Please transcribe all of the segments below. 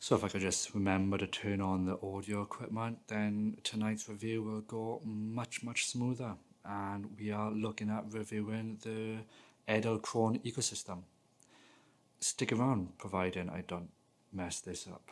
So if I could just remember to turn on the audio equipment, then tonight's review will go much smoother. And we are looking at reviewing the Edelkrone ecosystem. Stick around, providing I don't mess this up.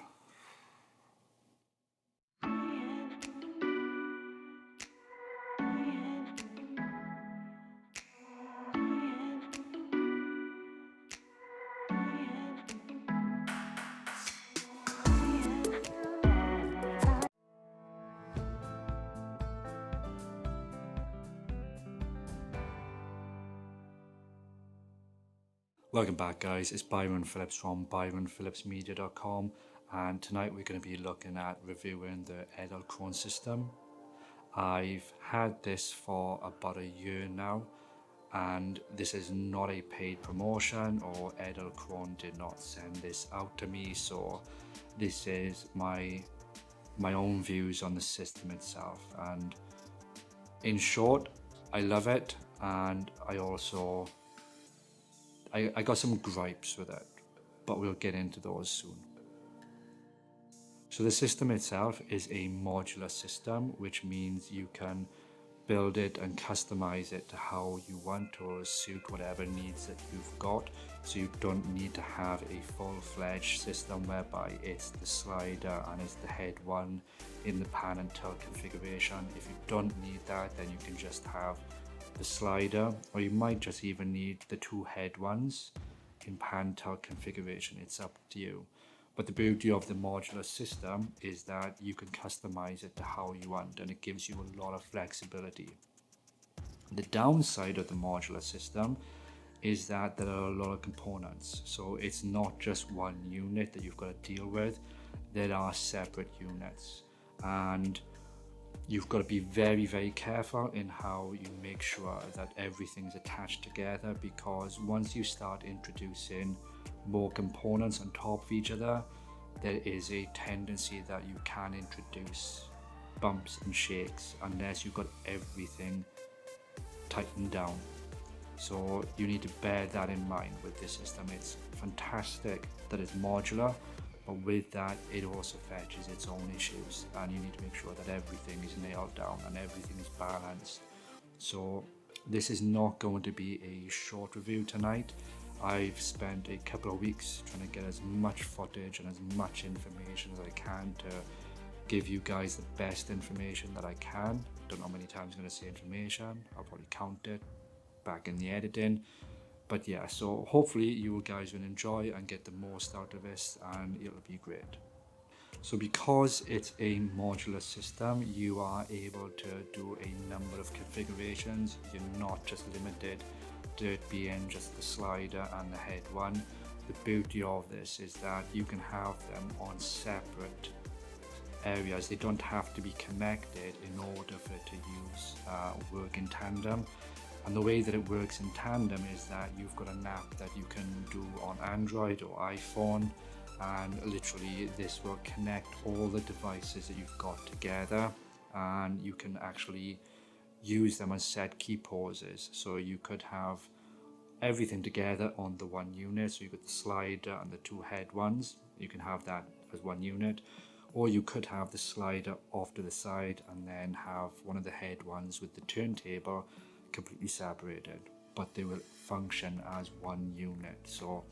Welcome back, guys. It's Byron Phillips from byronphillipsmedia.com, and tonight we're going to be looking at reviewing the Edelkrone system. I've had this for about a year now, and this is not a paid promotion, or Edelkrone did not send this out to me, so this is my own views on the system itself. And in short, I love it, and I got some gripes with it, but we'll get into those soon. So the system itself is a modular system, which means you can build it and customize it to how you want to suit whatever needs that you've got. So you don't need to have a full-fledged system whereby it's the slider and it's the head one in the pan and tilt configuration. If you don't need that, then you can just have the slider, or you might just even need the two head ones in pan tilt configuration. It's up to you. But the beauty of the modular system is that you can customize it to how you want, and it gives you a lot of flexibility. The downside of the modular system is that there are a lot of components. So it's not just one unit that you've got to deal with. There are separate units, and you've got to be very careful in how you make sure that everything's attached together, because once you start introducing more components on top of each other, there is a tendency that you can introduce bumps and shakes unless you've got everything tightened down. So you need to bear that in mind with this system. It's fantastic that it's modular, but with that, it also fetches its own issues, and you need to make sure that everything is nailed down and everything is balanced. So this is not going to be a short review tonight. I've spent a couple of weeks trying to get as much footage and as much information as I can to give you guys the best information that I can. Don't know how many times I'm going to say information. I'll probably count it back in the editing. But yeah, so hopefully you guys will enjoy and get the most out of this, and it'll be great. So because it's a modular system, you are able to do a number of configurations. You're not just limited to it being just the slider and the head one. The beauty of this is that you can have them on separate areas. They don't have to be connected in order for it to work in tandem. And the way that it works in tandem is that you've got an app that you can do on Android or iPhone, and literally this will connect all the devices that you've got together, and you can actually use them as set key poses. So you could have everything together on the one unit. So you've got the slider and the two head ones. You can have that as one unit. Or you could have the slider off to the side and then have one of the head ones with the turntable completely separated, but they will function as one unit. So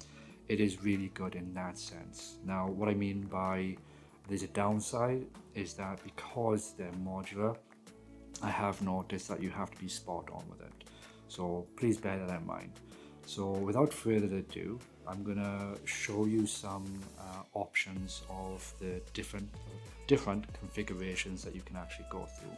it is really good in that sense. Now, what I mean by there's a downside is that because they're modular, I have noticed that you have to be spot on with it. So please bear that in mind. So without further ado, I'm gonna show you some options of the different configurations that you can actually go through.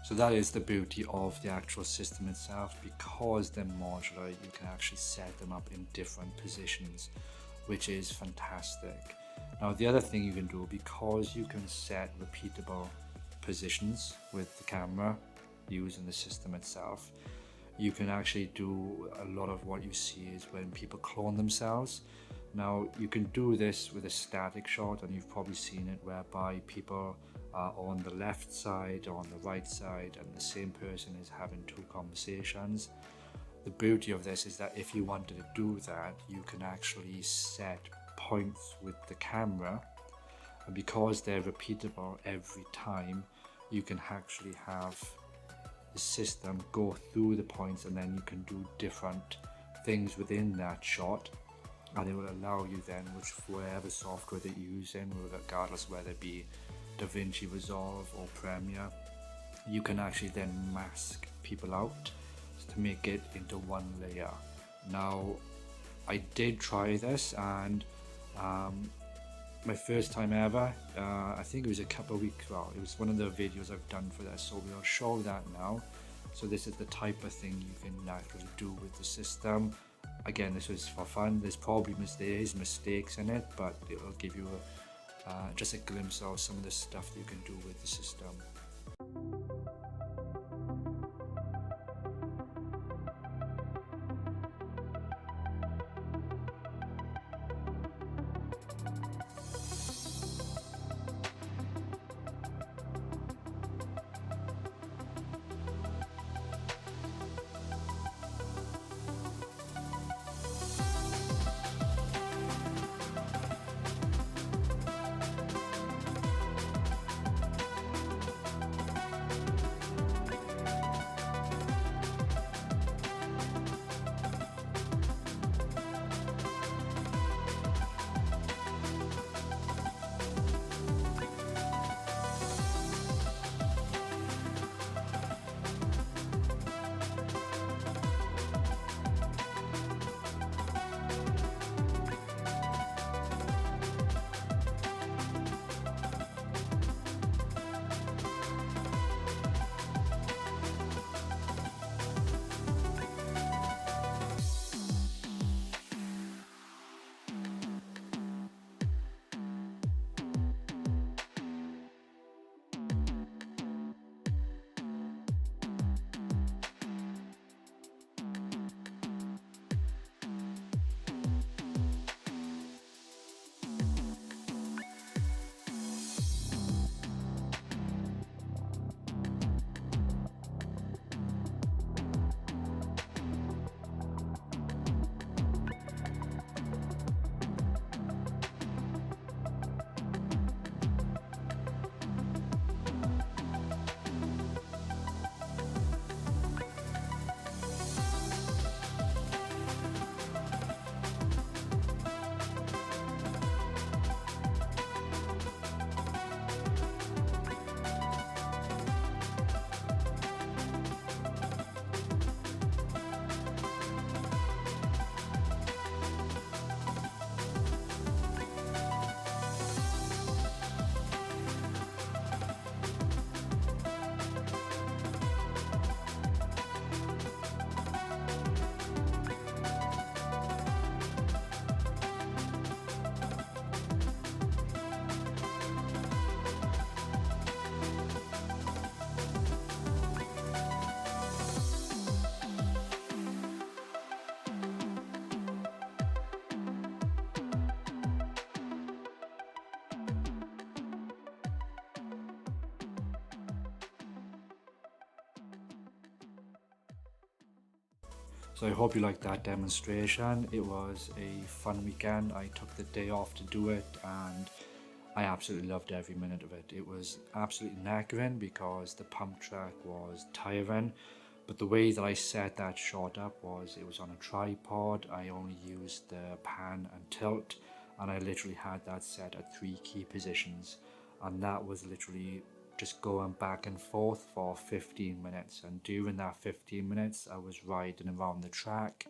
So that is the beauty of the actual system itself. Because they're modular, you can actually set them up in different positions, which is fantastic. Now the other thing you can do, because you can set repeatable positions with the camera using the system itself, you can actually do a lot of what you see is when people clone themselves. Now you can do this with a static shot, and you've probably seen it whereby people are on the left side or on the right side and the same person is having two conversations. The beauty of this is that if you wanted to do that, you can actually set points with the camera, and because they're repeatable every time, you can actually have the system go through the points, and then you can do different things within that shot, and it will allow you then, which whatever software that you're using, regardless whether it be DaVinci Resolve or Premiere, you can actually then mask people out to make it into one layer. Now I did try this, and my first time ever, I think it was a couple of weeks, well, it was one of the videos I've done for this, so we'll show that now. So this is the type of thing you can actually do with the system. Again, this was for fun. There's probably mistakes in it, but it'll give you just a glimpse of some of the stuff that you can do with the system. So I hope you liked that demonstration. It was a fun weekend. I took the day off to do it, and I absolutely loved every minute of it. It was absolutely knackering because the pump track was tiring, but the way that I set that shot up was it was on a tripod. I only used the pan and tilt, and I literally had that set at 3 key positions, and that was literally just going back and forth for 15 minutes. And during that 15 minutes I was riding around the track,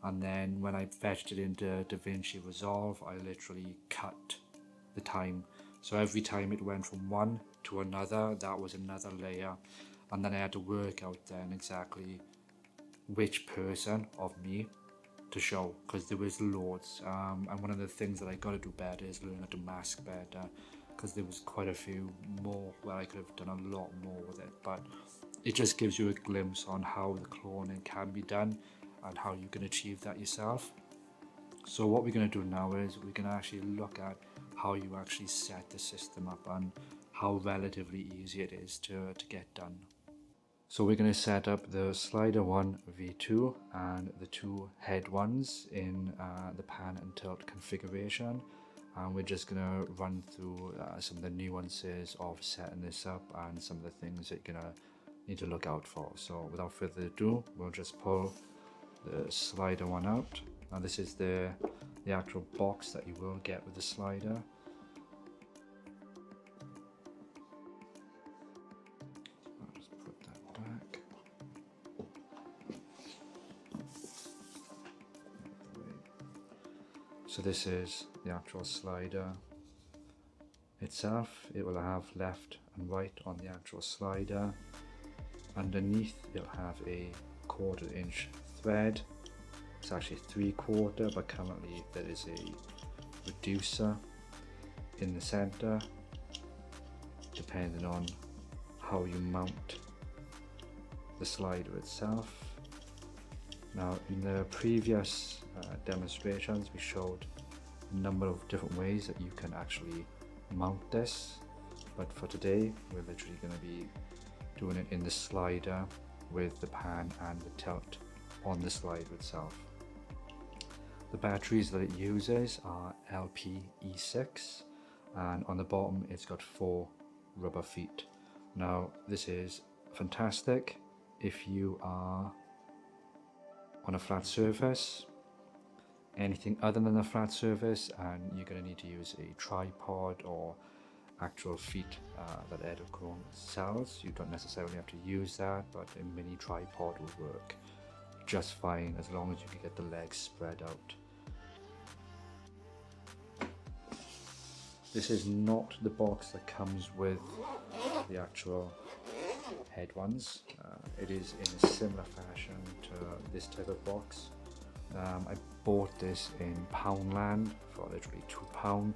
and then when I fetched it into DaVinci Resolve, I literally cut the time. So every time it went from one to another, that was another layer. and then I had to work out then exactly which person of me to show, because there was loads, and one of the things that I got to do better is learn how to mask better, because there was quite a few more where I could have done a lot more with it, but it just gives you a glimpse on how the cloning can be done and how you can achieve that yourself. So what we're going to do now is we're going to actually look at how you actually set the system up and how relatively easy it is to get done. So we're going to set up the slider 1 V2 and the two head ones in the pan and tilt configuration, and we're just going to run through some of the nuances of setting this up and some of the things that you're going to need to look out for. So without further ado, we'll just pull the slider 1 out. Now this is the actual box that you will get with the slider. I'll just put that back. So this is the actual slider itself. It will have left and right on the actual slider. Underneath it'll have a 1/4 inch thread. It's actually 3/4, but currently there is a reducer in the center, depending on how you mount the slider itself. Now in the previous demonstrations we showed a number of different ways that you can actually mount this, but for today we're literally going to be doing it in the slider with the pan and the tilt on the slider itself. The batteries that it uses are LPE6, and on the bottom it's got 4 rubber feet. Now this is fantastic if you are on a flat surface. Anything other than a flat surface and you're going to need to use a tripod or actual feet that Edelkrone sells, you don't necessarily have to use that, but a mini tripod will work just fine as long as you can get the legs spread out. This is not the box that comes with the actual head ones. It is in a similar fashion to this type of box. I bought this in Poundland for literally £2,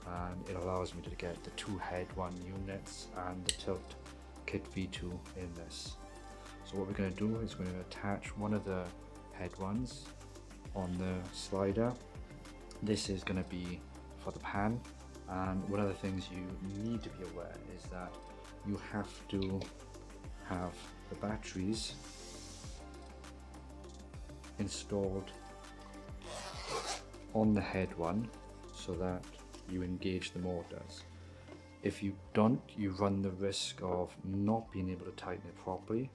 and it allows me to get the 2 head 1 units and the tilt kit V2 in this. So what we're going to do is we're going to attach one of the head ones on the slider. This is going to be for the pan, and one of the things you need to be aware is that you have to have the batteries installed on the head one so that you engage the motors. If you don't, you run the risk of not being able to tighten it properly,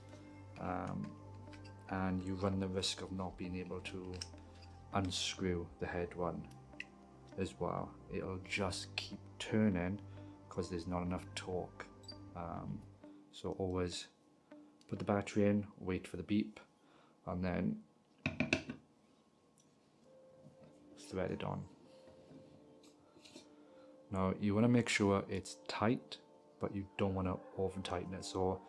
and you run the risk of not being able to unscrew the head one as well. It'll just keep turning because there's not enough torque. So always put the battery in, wait for the beep, and then thread it on. Now you want to make sure it's tight, but you don't want to over tighten it, so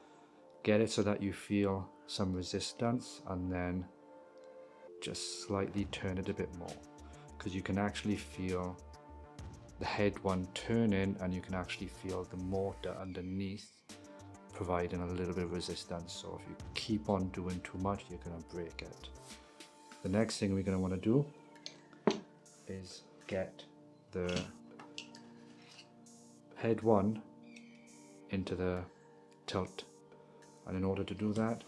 get it so that you feel some resistance and then just slightly turn it a bit more, because you can actually feel the head one turning and you can actually feel the motor underneath providing a little bit of resistance. So if you keep on doing too much, you're going to break it. The next thing we're going to want to do is get the head one into the tilt, and in order to do that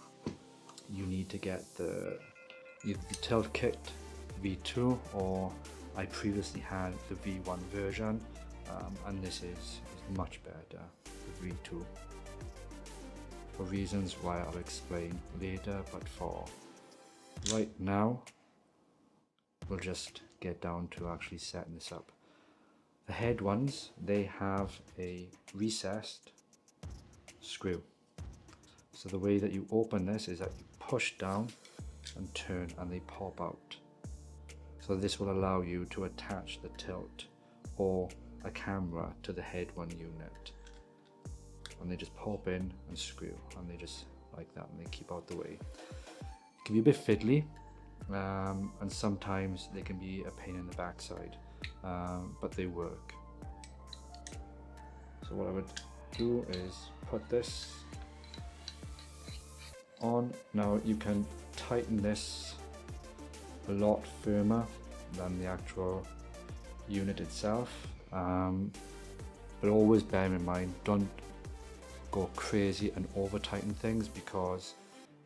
you need to get either the tilt kit V2, or I previously had the V1 version, and this is much better, the V2, for reasons why I'll explain later. But for right now we'll just get down to actually setting this up. The head ones, they have a recessed screw. So the way that you open this is that you push down and turn and they pop out. So this will allow you to attach the tilt or a camera to the head one unit. and they just pop in and screw, and they just like that, and they keep out the way. It can be a bit fiddly, and sometimes they can be a pain in the backside, but they work. So what I would do is put this on. Now you can tighten this a lot firmer than the actual unit itself, but always bear in mind, don't go crazy and over tighten things, because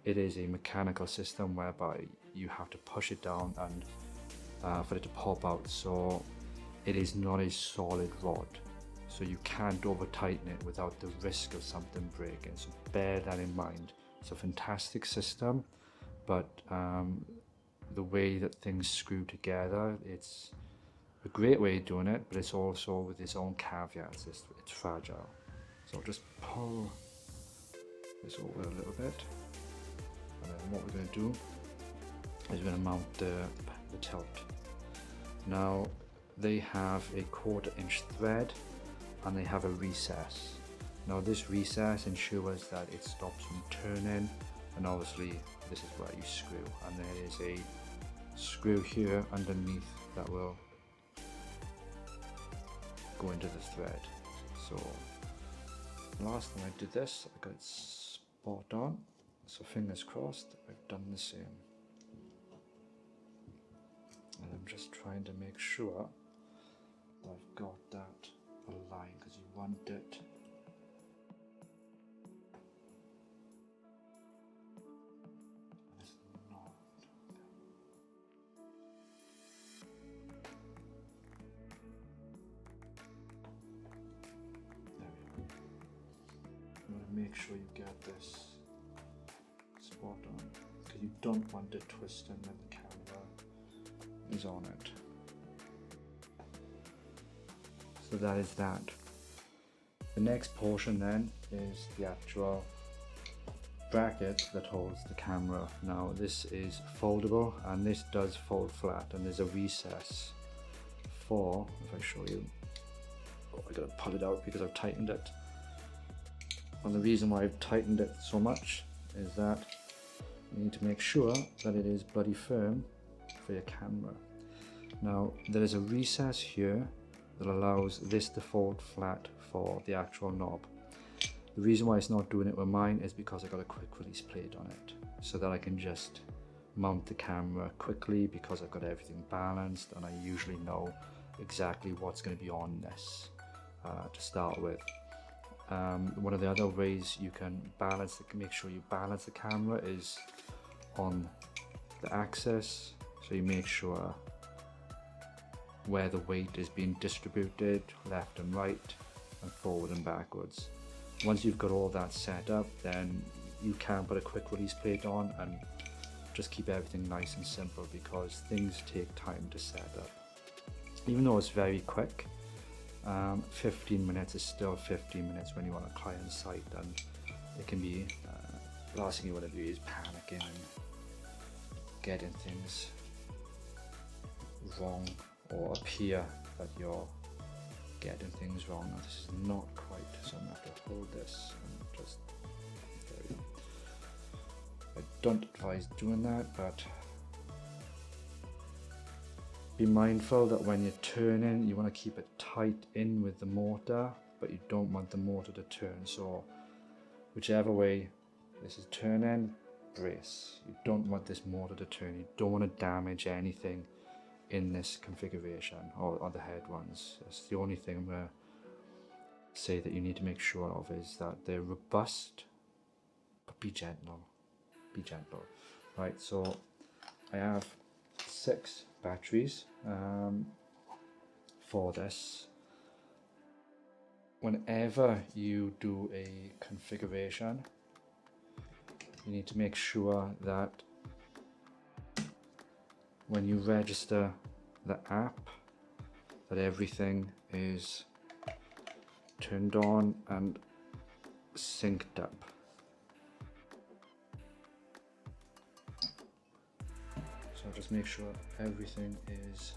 it is a mechanical system whereby you have to push it down and for it to pop out. So it is not a solid rod, so you can't over tighten it without the risk of something breaking. So bear that in mind. It's a fantastic system, but the way that things screw together, it's a great way of doing it, but it's also with its own caveats. It's fragile. So I'll just pull this over a little bit, and then what we're going to do is we're going to mount the tilt. Now they have a 1/4 inch thread, and they have a recess. Now this recess ensures that it stops from turning, and obviously this is where you screw, and there is a screw here underneath that will go into the thread. So last time I did this, I got it spot on, so fingers crossed I've done the same. And I'm just trying to make sure I've got that aligned, because you want it make sure you get this spot on, because you don't want it twisting when the camera is on it. So that is that. The next portion then is the actual bracket that holds the camera. Now this is foldable, and this does fold flat, and there's a recess for, if I show you, oh, I gotta pull it out because I've tightened it. And the reason why I've tightened it so much is that you need to make sure that it is bloody firm for your camera. Now there is a recess here that allows this to fold flat for the actual knob. The reason why it's not doing it with mine is because I got a quick release plate on it, so that I can just mount the camera quickly, because I've got everything balanced and I usually know exactly what's going to be on this to start with. One of the other ways you can make sure you balance the camera is on the axis, so you make sure where the weight is being distributed left and right and forward and backwards. Once you've got all that set up, then you can put a quick release plate on and just keep everything nice and simple, because things take time to set up. Even though it's very quick, 15 minutes is still 15 minutes when you're on a client site, and it can be, the last thing you want to do is panicking and getting things wrong, or appear that you're getting things wrong. Now this is not quite, so I'm going to have to hold this and just, I don't advise doing that, but be mindful that when you're turning, you want to keep it tight in with the motor, but you don't want the motor to turn. So whichever way this is turning, brace. You don't want this motor to turn. You don't want to damage anything in this configuration, or the head ones. That's the only thing I'm going to say that you need to make sure of, is that they're robust, but be gentle. Be gentle. Right, so I have 6 batteries for this. Whenever you do a configuration, you need to make sure that when you register the app, that everything is turned on and synced up. So just make sure everything is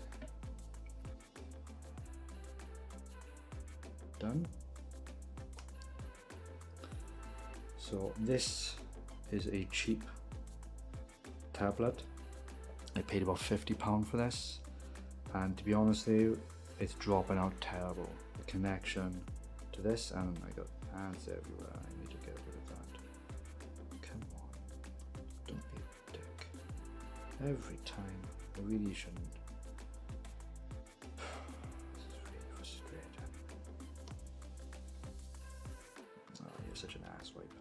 done. So this is a cheap tablet. I paid about £50 for this, and to be honest with you, it's dropping out terrible. The connection to this, and I got ants everywhere. I need to get rid of that. Come on, don't be a dick. Every time, I really shouldn't. This is really frustrating. Oh, you're such an asswipe.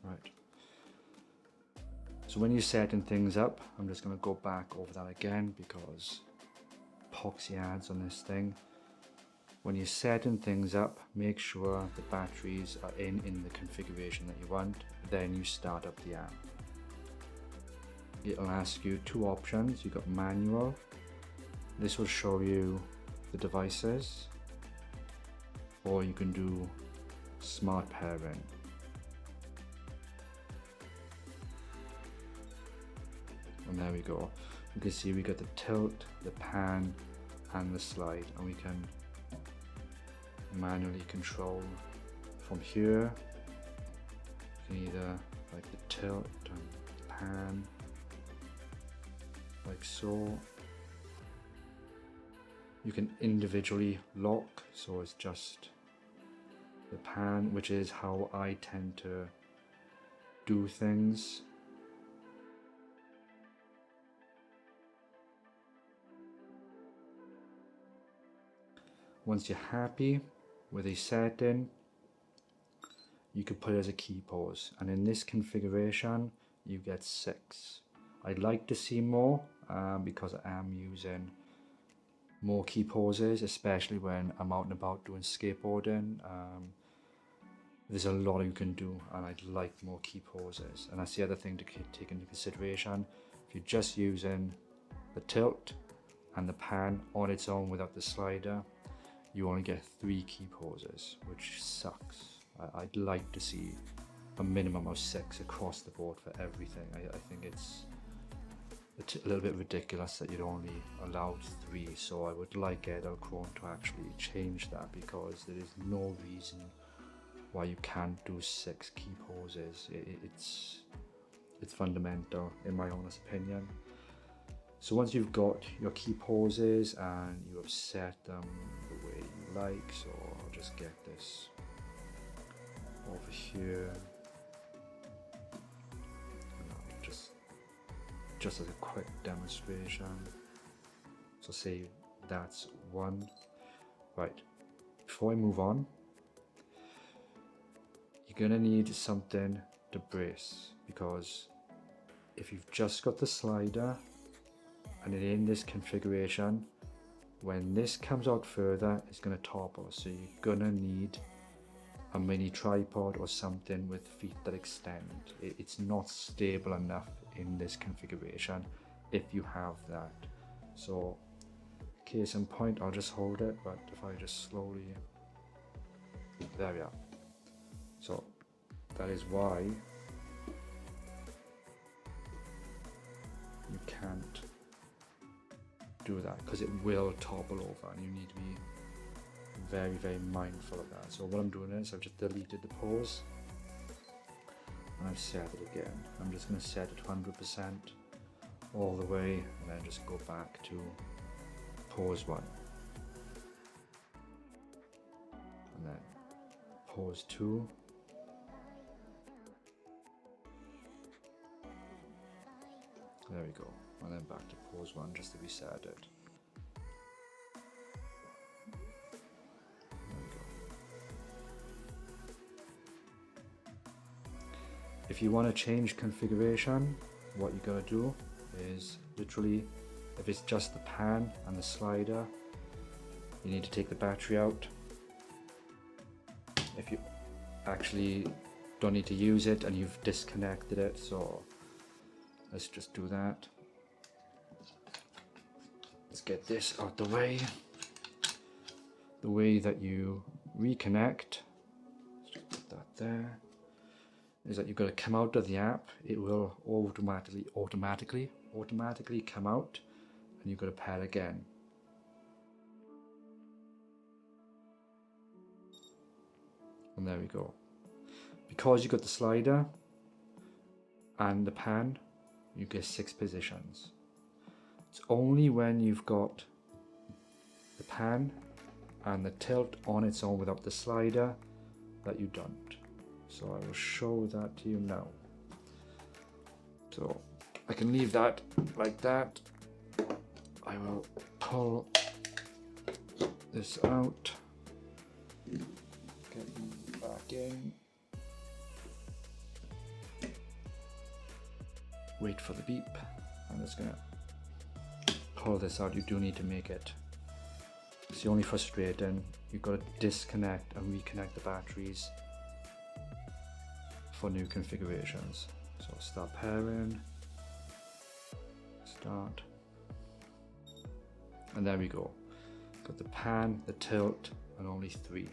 Right. So when you're setting things up, I'm just going to go back over that again because epoxy adds on this thing. When you're setting things up, make sure the batteries are in the configuration that you want, then you start up the app. It'll ask you two options. You've got manual. This will show you the devices, or you can do smart pairing. And there we go. You can see we got the tilt, the pan, and the slide, and we can manually control from here. You can either like the tilt and the pan, like so. You can individually lock, so it's just the pan, which is how I tend to do things. Once you're happy with a setting, you can put it as a key pose, and in this configuration you get 6. I'd like to see more because I am using more key poses, especially when I'm out and about doing skateboarding. There's a lot you can do, and I'd like more key poses. And that's the other thing to take into consideration. If you're just using the tilt and the pan on its own without the slider, you only get 3 key poses, which sucks. I'd like to see a minimum of 6 across the board for everything. I think it's a little bit ridiculous that you're only allowed 3, so I would like Edelkrone to actually change that, because there is no reason why you can't do 6 key poses. It's fundamental in my honest opinion. So once you've got your key poses and you have set them the way you like, so I'll just get this over here. Just as a quick demonstration. So say that's 1. Right, before I move on, you're gonna need something to brace, because if you've just got the slider and in this configuration, when this comes out further, it's going to topple. So you're going to need a mini tripod or something with feet that extend. It's not stable enough in this configuration if you have that. So case in point, I'll just hold it, but if I just slowly, there we are. So that is why you can't do that, because it will topple over, and you need to be very, very mindful of that. So what I'm doing is I've just deleted the pose and I've set it again. I'm just going to set it 100% all the way, and then just go back to pose 1, and then pose 2, there we go, and then back to pose 1 just to reset it. There we go. If you want to change configuration, what you gotta do is literally, if it's just the pan and the slider, you need to take the battery out. If you actually don't need to use it and you've disconnected it, so let's just do that. Let's get this out the way. The way that you reconnect, let's just put that there, is that you've got to come out of the app. It will automatically come out, and you've got to pair again. And there we go. Because you've got the slider and the pan, you get 6 positions. It's only when you've got the pan and the tilt on its own without the slider that you don't. So I will show that to you now. So I can leave that like that. I will pull this out, get you back in, wait for the beep. I'm just gonna pull this out. You do need to make it. It's the only frustrating. You've got to disconnect and reconnect the batteries for new configurations. So start pairing, start, and there we go. Got the pan, the tilt, and only 3.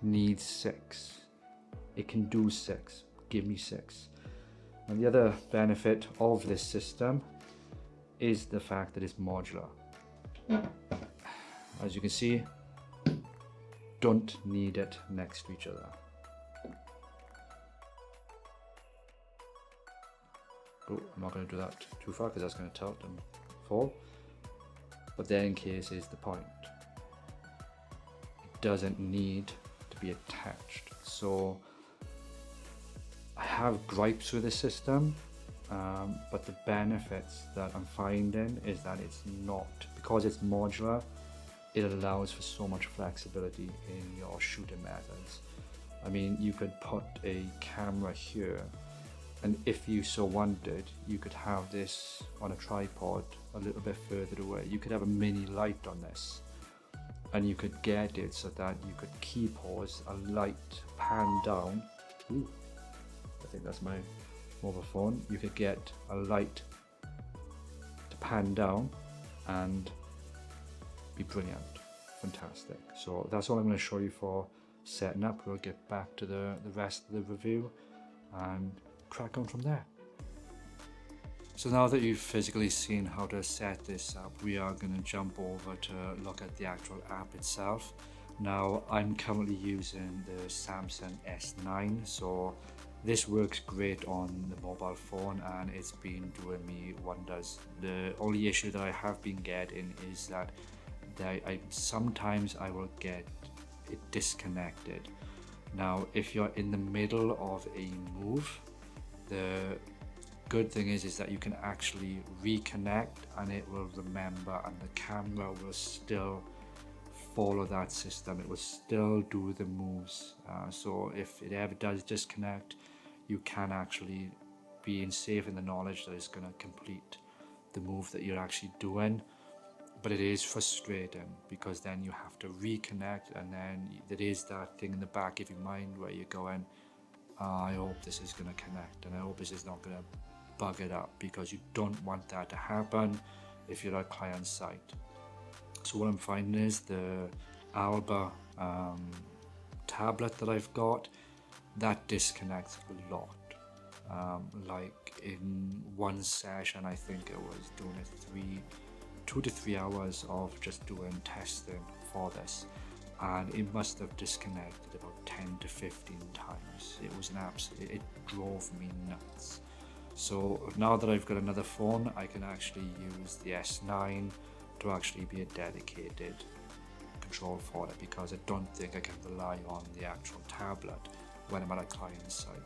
Needs 6. It can do 6. Give me 6. And the other benefit of this system is the fact that it's modular. As you can see, don't need it next to each other. Oh, I'm not going to do that too far because that's going to tilt and fall. But there in case is the point. It doesn't need to be attached. So I have gripes with this system, but the benefits that I'm finding is that it's not, because it's modular, it allows for so much flexibility in your shooting methods. I mean, you could put a camera here, and if you so wanted, you could have this on a tripod a little bit further away. You could have a mini light on this, and you could get it so that you could key pause a light pan down. Ooh, I think that's my mobile phone. You could get a light to pan down and be brilliant, fantastic. So that's all I'm going to show you for setting up. We'll get back to the rest of the review and crack on from there. So now that you've physically seen how to set this up, we are going to jump over to look at the actual app itself. Now I'm currently using the Samsung S9, so this works great on the mobile phone and it's been doing me wonders. The only issue that I have been getting is that sometimes I will get it disconnected. Now if you're in the middle of a move, the good thing is that you can actually reconnect and it will remember, and the camera will still follow that system. It will still do the moves. So if it ever does disconnect, you can actually be safe in the knowledge that it's going to complete the move that you're actually doing. But it is frustrating because then you have to reconnect, and then there is that thing in the back of your mind where you're going, I hope this is going to connect, and I hope this is not going to bug it up, because you don't want that to happen if you're at client site. So what I'm finding is the Alba tablet that I've got, that disconnects a lot. Like in one session, I think I was doing it 2 to 3 hours of just doing testing for this, and it must have disconnected about 10 to 15 times. It was an absolute, it drove me nuts. So now that I've got another phone, I can actually use the S9 to actually be a dedicated control for it, because I don't think I can rely on the actual tablet when I'm at a client site.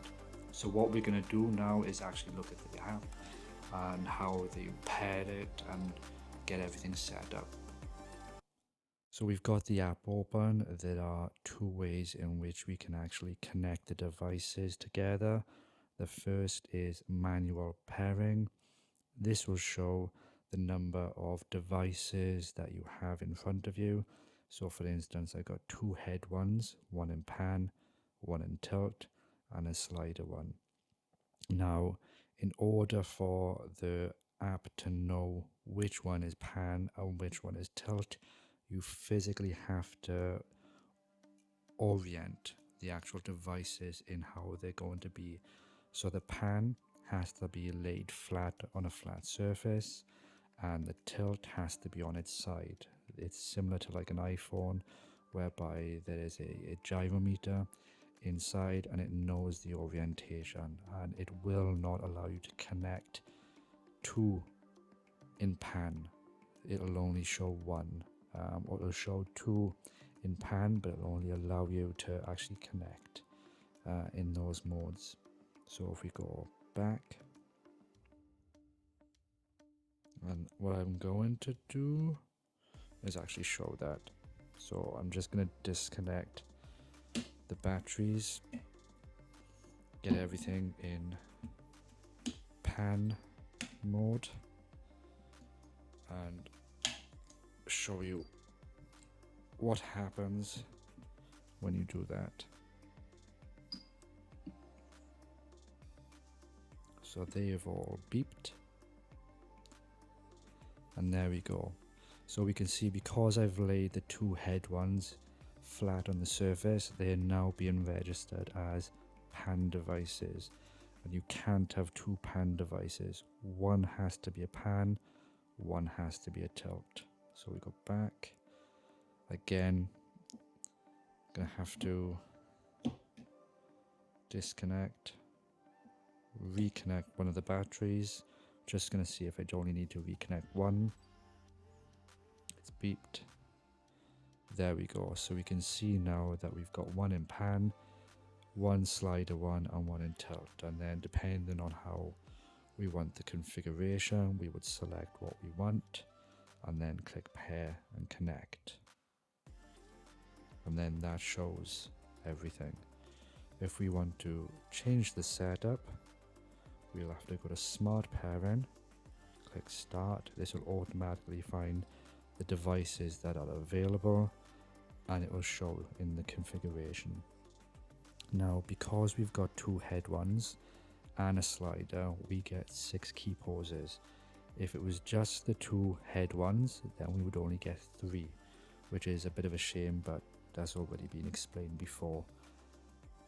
So what we're going to do now is actually look at the app and how they pair it and get everything set up. So we've got the app open. There are 2 ways in which we can actually connect the devices together. The first is manual pairing. This will show the number of devices that you have in front of you. So for instance, I got 2 head ones, one in pan, one in tilt, and a slider one. Now, In order for the app to know which one is pan and which one is tilt, you physically have to orient the actual devices in how they're going to be. So the pan has to be laid flat on a flat surface, and the tilt has to be on its side. It's similar to like an iPhone, whereby there is a gyrometer inside and it knows the orientation, and it will not allow you to connect two in pan. It'll only show one, or it'll show two in pan, but it'll only allow you to actually connect in those modes. So if we go back, and what I'm going to do is actually show that. So I'm just going to disconnect the batteries, get everything in pan mode, and show you what happens when you do that. So they have all beeped, and there we go. So we can see, because I've laid the two head ones flat on the surface, they are now being registered as pan devices. And you can't have two pan devices. One has to be a pan, one has to be a tilt. So we go back. Again, gonna have to disconnect, reconnect one of the batteries. Just gonna see if I only need to reconnect one. It's beeped. There we go. So we can see now that we've got one in pan, one slider one, and one in tilt. And then depending on how we want the configuration, we would select what we want and then click pair and connect. And then that shows everything. If we want to change the setup, we'll have to go to smart pairing, click start. This will automatically find the devices that are available, and it will show in the configuration. Now, because we've got two head ones and a slider, we get 6 key poses. If it was just the two head ones, then we would only get 3, which is a bit of a shame, but that's already been explained before.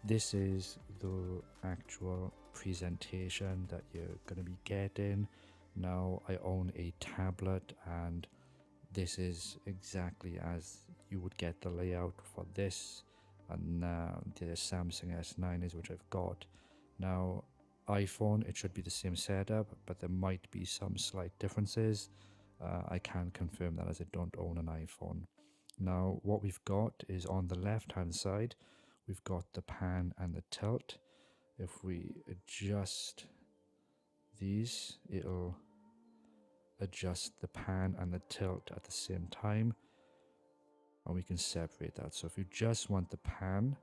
This is the actual presentation that you're going to be getting. Now, I own a tablet, and this is exactly as you would get the layout for this and the Samsung S9 is, which I've got. Now, iPhone, it should be the same setup, but there might be some slight differences. I can't confirm that as I don't own an iPhone. Now, what we've got is on the left hand side, we've got the pan and the tilt. If we adjust these, it'll adjust the pan and the tilt at the same time, and we can separate that. So if you just want the pan,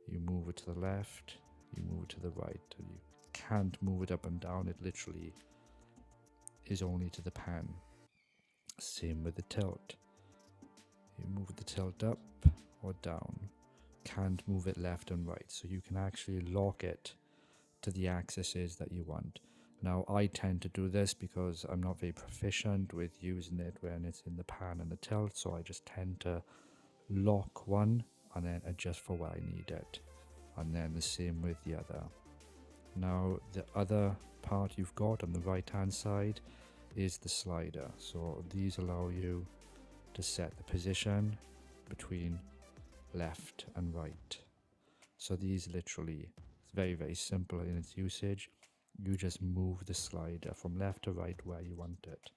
you move it to the left, you move it to the right, and you can't move it up and down. It literally is only to the pan. Same with the tilt. You move the tilt up or down. Can't move it left and right. So you can actually lock it to the axes that you want. Now, I tend to do this because I'm not very proficient with using it when it's in the pan and the tilt. So I just tend to lock one and then adjust for where I need it. And then the same with the other. Now, the other part you've got on the right hand side is the slider. So these allow you to set the position between left and right. So these literally, it's very, very simple in its usage. You just move the slider from left to right where you want it.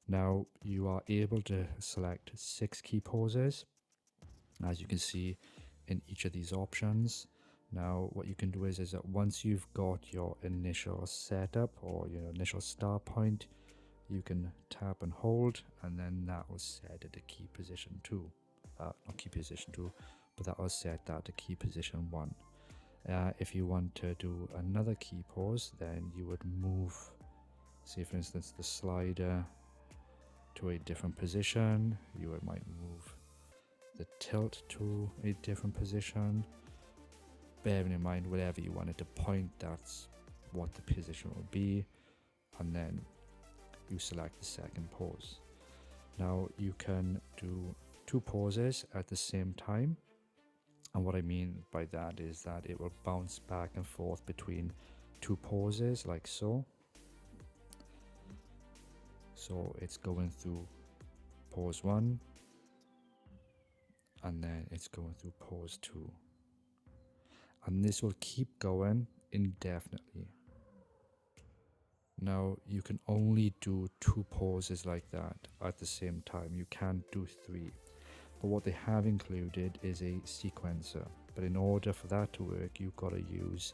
Now, you are able to select 6 key poses, as you can see in each of these options. Now, what you can do is that once you've got your initial setup or your initial start point, you can tap and hold, and then that will set it to key position 2. Not key position 2, but that will set that to key position 1. If you want to do another key pose, then you would move, say for instance, the slider to a different position. You might move the tilt to a different position, bearing in mind wherever you want it to point, that's what the position will be, and then you select the second pose. Now you can do 2 poses at the same time, and what I mean by that is that it will bounce back and forth between 2 poses like so. So it's going through pose 1, and then it's going through pose 2, and this will keep going indefinitely. Now you can only do 2 poses like that at the same time. You can't do 3, but what they have included is a sequencer. But in order for that to work, you've got to use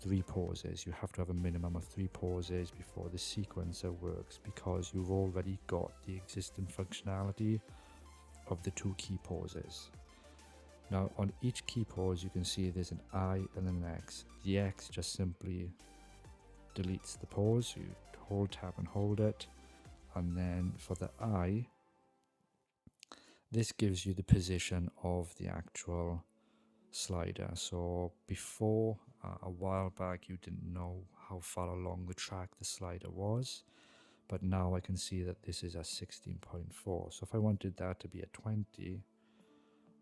3 poses. You have to have a minimum of 3 poses before the sequencer works, because you've already got the existing functionality of the 2 key poses. Now on each key pose you can see there's an I and an X. The X just simply deletes the pose. You hold, tap and hold it, and then for the I, this gives you the position of the actual slider. So before, a while back, you didn't know how far along the track the slider was, but now I can see that this is at 16.4. So if I wanted that to be at 20,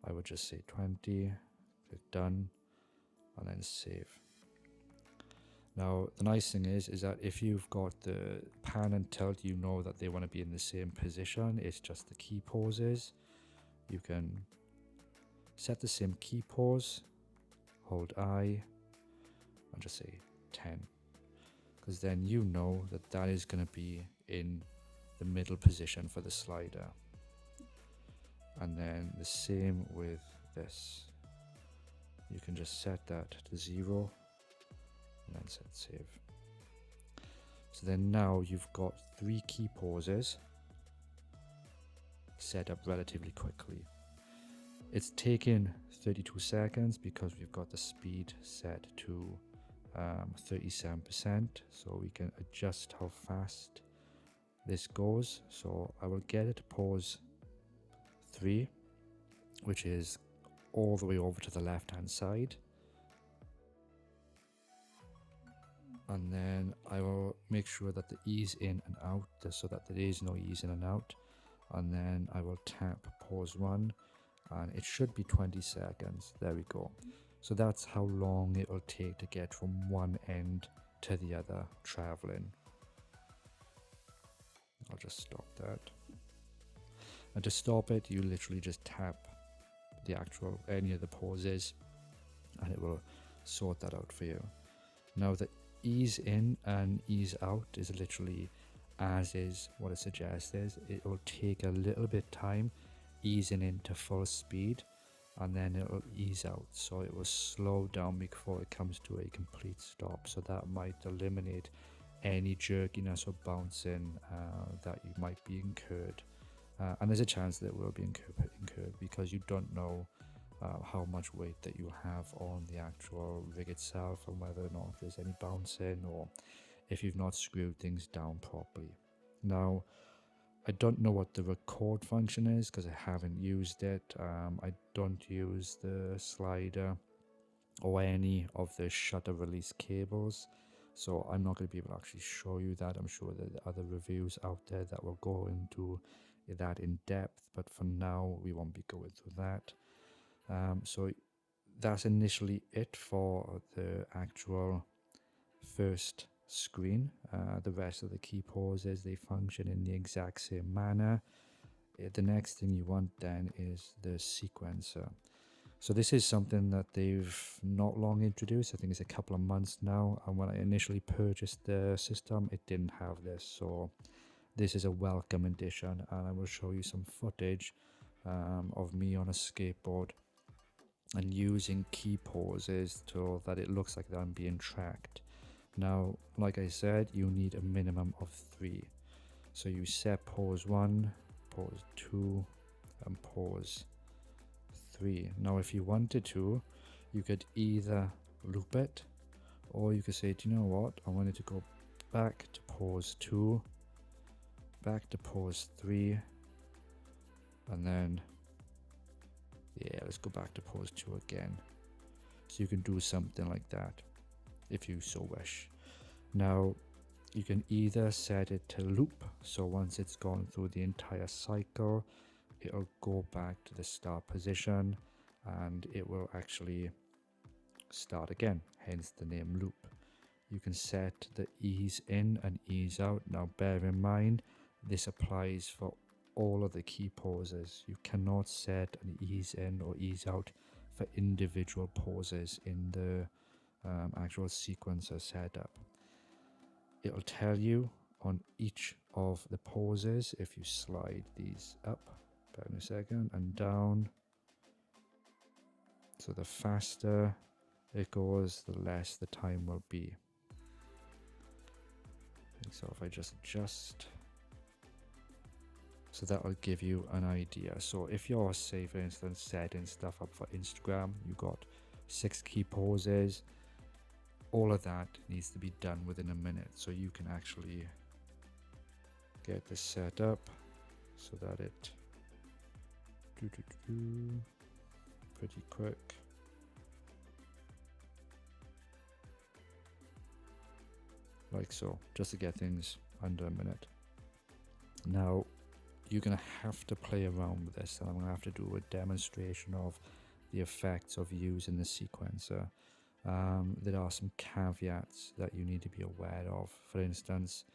I would just say 20, click done, and then save. Now the nice thing is that if you've got the pan and tilt, you know that they want to be in the same position. It's just the key poses. You can set the same key pose, hold I, and just say 10, because then you know that that is going to be in the middle position for the slider. And then the same with this. You can just set that to 0 and then set save. So then now you've got 3 key poses set up relatively quickly. It's taken 32 seconds because we've got the speed set to 37%, so we can adjust how fast this goes. So I will get it to pose 3, which is all the way over to the left hand side, and then I will make sure that the ease in and out, so that there is no ease in and out, and then I will tap pause 1, and it should be 20 seconds. There we go. So that's how long it will take to get from one end to the other traveling. I'll just stop that. And to stop it, you literally just tap the actual any of the pauses and it will sort that out for you. Now the ease in and ease out is literally as is what it suggests is. It will take a little bit time easing into full speed, and then it will ease out, so it will slow down before it comes to a complete stop. So that might eliminate any jerkiness or bouncing that you might be incurred, and there's a chance that it will be incurred because you don't know how much weight that you have on the actual rig itself, and whether or not there's any bouncing or if you've not screwed things down properly. Now I don't know what the record function is because I haven't used it. I don't use the slider or any of the shutter release cables, so I'm not going to be able to actually show you that. I'm sure there are other reviews out there that will go into that in depth, but for now we won't be going through that. So that's initially it for the actual first screen. The rest of the key pauses, they function in the exact same manner. The next thing you want then is the sequencer. So this is something that they've not long introduced. I think it's a couple of months now, and when I initially purchased the system it didn't have this, so this is a welcome addition, and I will show you some footage of me on a skateboard and using key pauses so that it looks like that I'm being tracked. Now, like I said, you need a minimum of 3. So you set pause 1, pause 2, and pause 3. Now, if you wanted to, you could either loop it, or you could say, do you know what? I wanted to go back to pause 2, back to pause 3, and then, yeah, let's go back to pause 2 again. So you can do something like that if you so wish. Now you can either set it to loop, so once it's gone through the entire cycle, it'll go back to the start position and it will actually start again, hence the name loop. You can set the ease in and ease out. Now bear in mind, this applies for all of the key poses. You cannot set an ease in or ease out for individual poses in the actual sequencer setup. It'll tell you on each of the poses if you slide these up, bear in a second, and down. So the faster it goes, the less the time will be. So if I just adjust, so that will give you an idea. So if you're, say for instance, setting stuff up for Instagram, you got 6 key poses, all of that needs to be done within a minute. So you can actually get this set up so that it pretty quick. Like so, just to get things under a minute. Now you're going to have to play around with this, and I'm going to have to do a demonstration of the effects of using the sequencer. There are some caveats that you need to be aware of. For instance,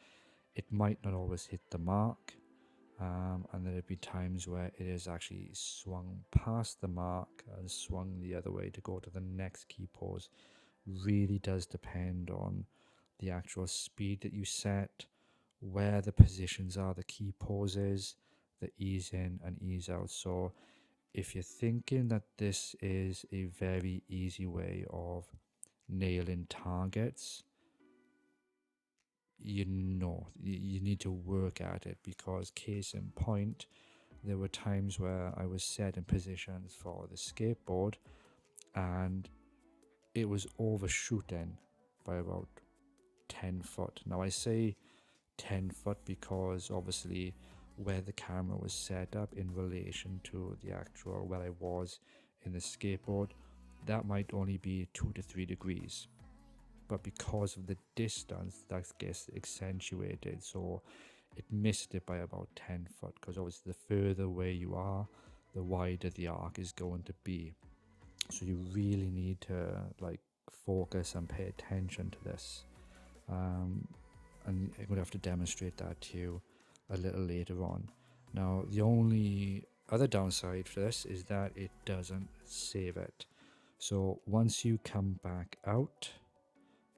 it might not always hit the mark, and there'll be times where it is actually swung past the mark and swung the other way to go to the next key pose. Really does depend on the actual speed that you set, where the positions are, the key poses, the ease in and ease out. So if you're thinking that this is a very easy way of nailing targets, you need to work at it, because case in point, there were times where I was setting positions for the skateboard and it was overshooting by about 10 foot. Now I say 10 foot because obviously where the camera was set up in relation to the actual where I was in the skateboard, that might only be 2 to 3 degrees, but because of the distance that gets accentuated, so it missed it by about 10 foot, because obviously the further away you are, the wider the arc is going to be. So you really need to like focus and pay attention to this, and I'm going to have to demonstrate that to you a little later on. Now the only other downside for this is that it doesn't save it. So once you come back out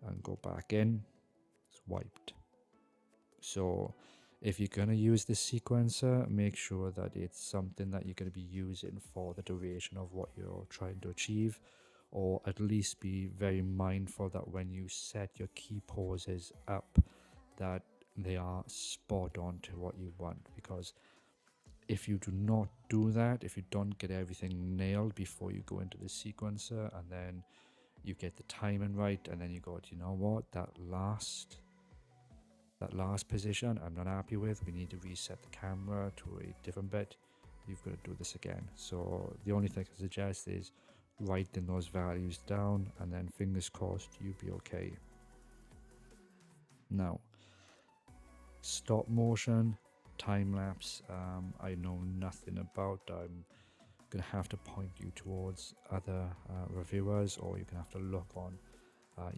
and go back in, it's wiped. So if you're going to use this sequencer, make sure that it's something that you're going to be using for the duration of what you're trying to achieve, or at least be very mindful that when you set your key poses up, that they are spot on to what you want. Because if you do not do that, if you don't get everything nailed before you go into the sequencer, and then you get the timing right, and then you go, you know what, that last position I'm not happy with, we need to reset the camera to a different bit, you've got to do this again. So the only thing I suggest is writing those values down, and then fingers crossed you'll be okay. Now stop motion, time lapse, I know nothing about. I'm gonna have to point you towards other reviewers, or you're gonna have to look on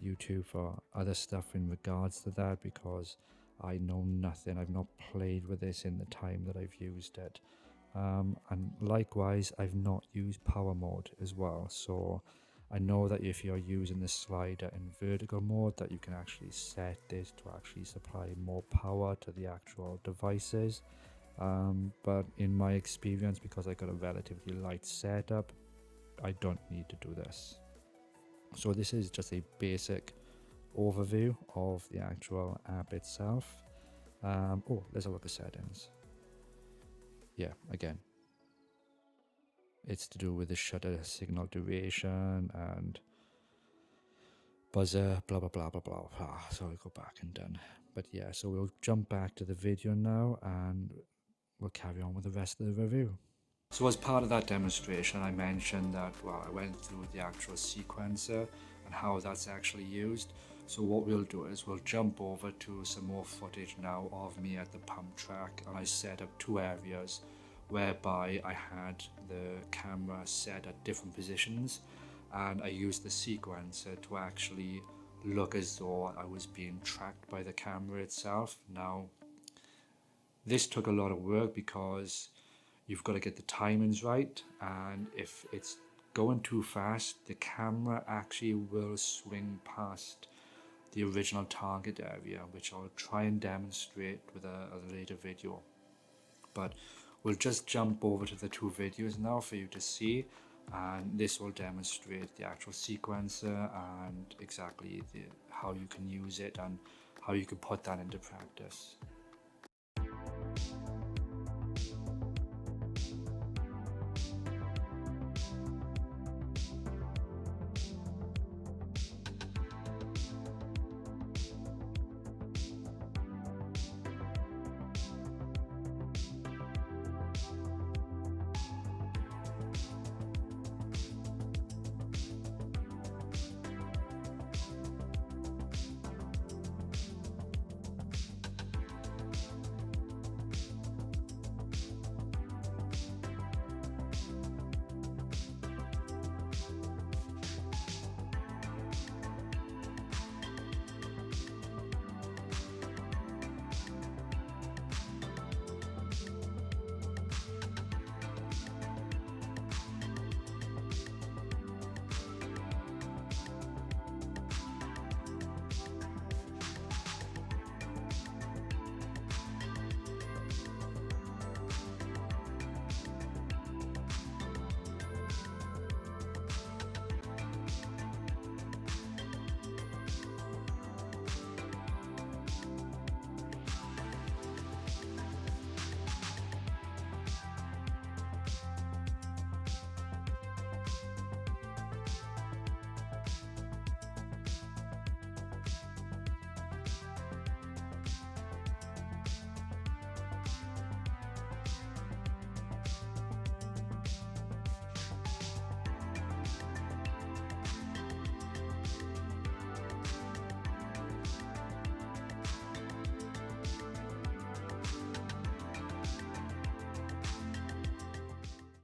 YouTube for other stuff in regards to that, because I know nothing. I've not played with this in the time that I've used it, and likewise I've not used power mode as well. So I know that if you're using the slider in vertical mode, that you can actually set this to actually supply more power to the actual devices, but in my experience, because I got a relatively light setup, I don't need to do this. So this is just a basic overview of the actual app itself. Oh, let's have a look at settings. Yeah, again, it's to do with the shutter signal duration and buzzer, blah blah blah blah blah. So I'll go back and done. But yeah, so we'll jump back to the video now and we'll carry on with the rest of the review. So as part of that demonstration, I mentioned that, well, I went through the actual sequencer and how that's actually used. So what we'll do is we'll jump over to some more footage now of me at the pump track, and I set up two areas whereby I had the camera set at different positions, and I used the sequencer to actually look as though I was being tracked by the camera itself. Now, this took a lot of work because you've got to get the timings right, and if it's going too fast, the camera actually will swing past the original target area, which I'll try and demonstrate with a later video. But we'll just jump over to the two videos now for you to see, and this will demonstrate the actual sequencer and exactly how you can use it and how you can put that into practice.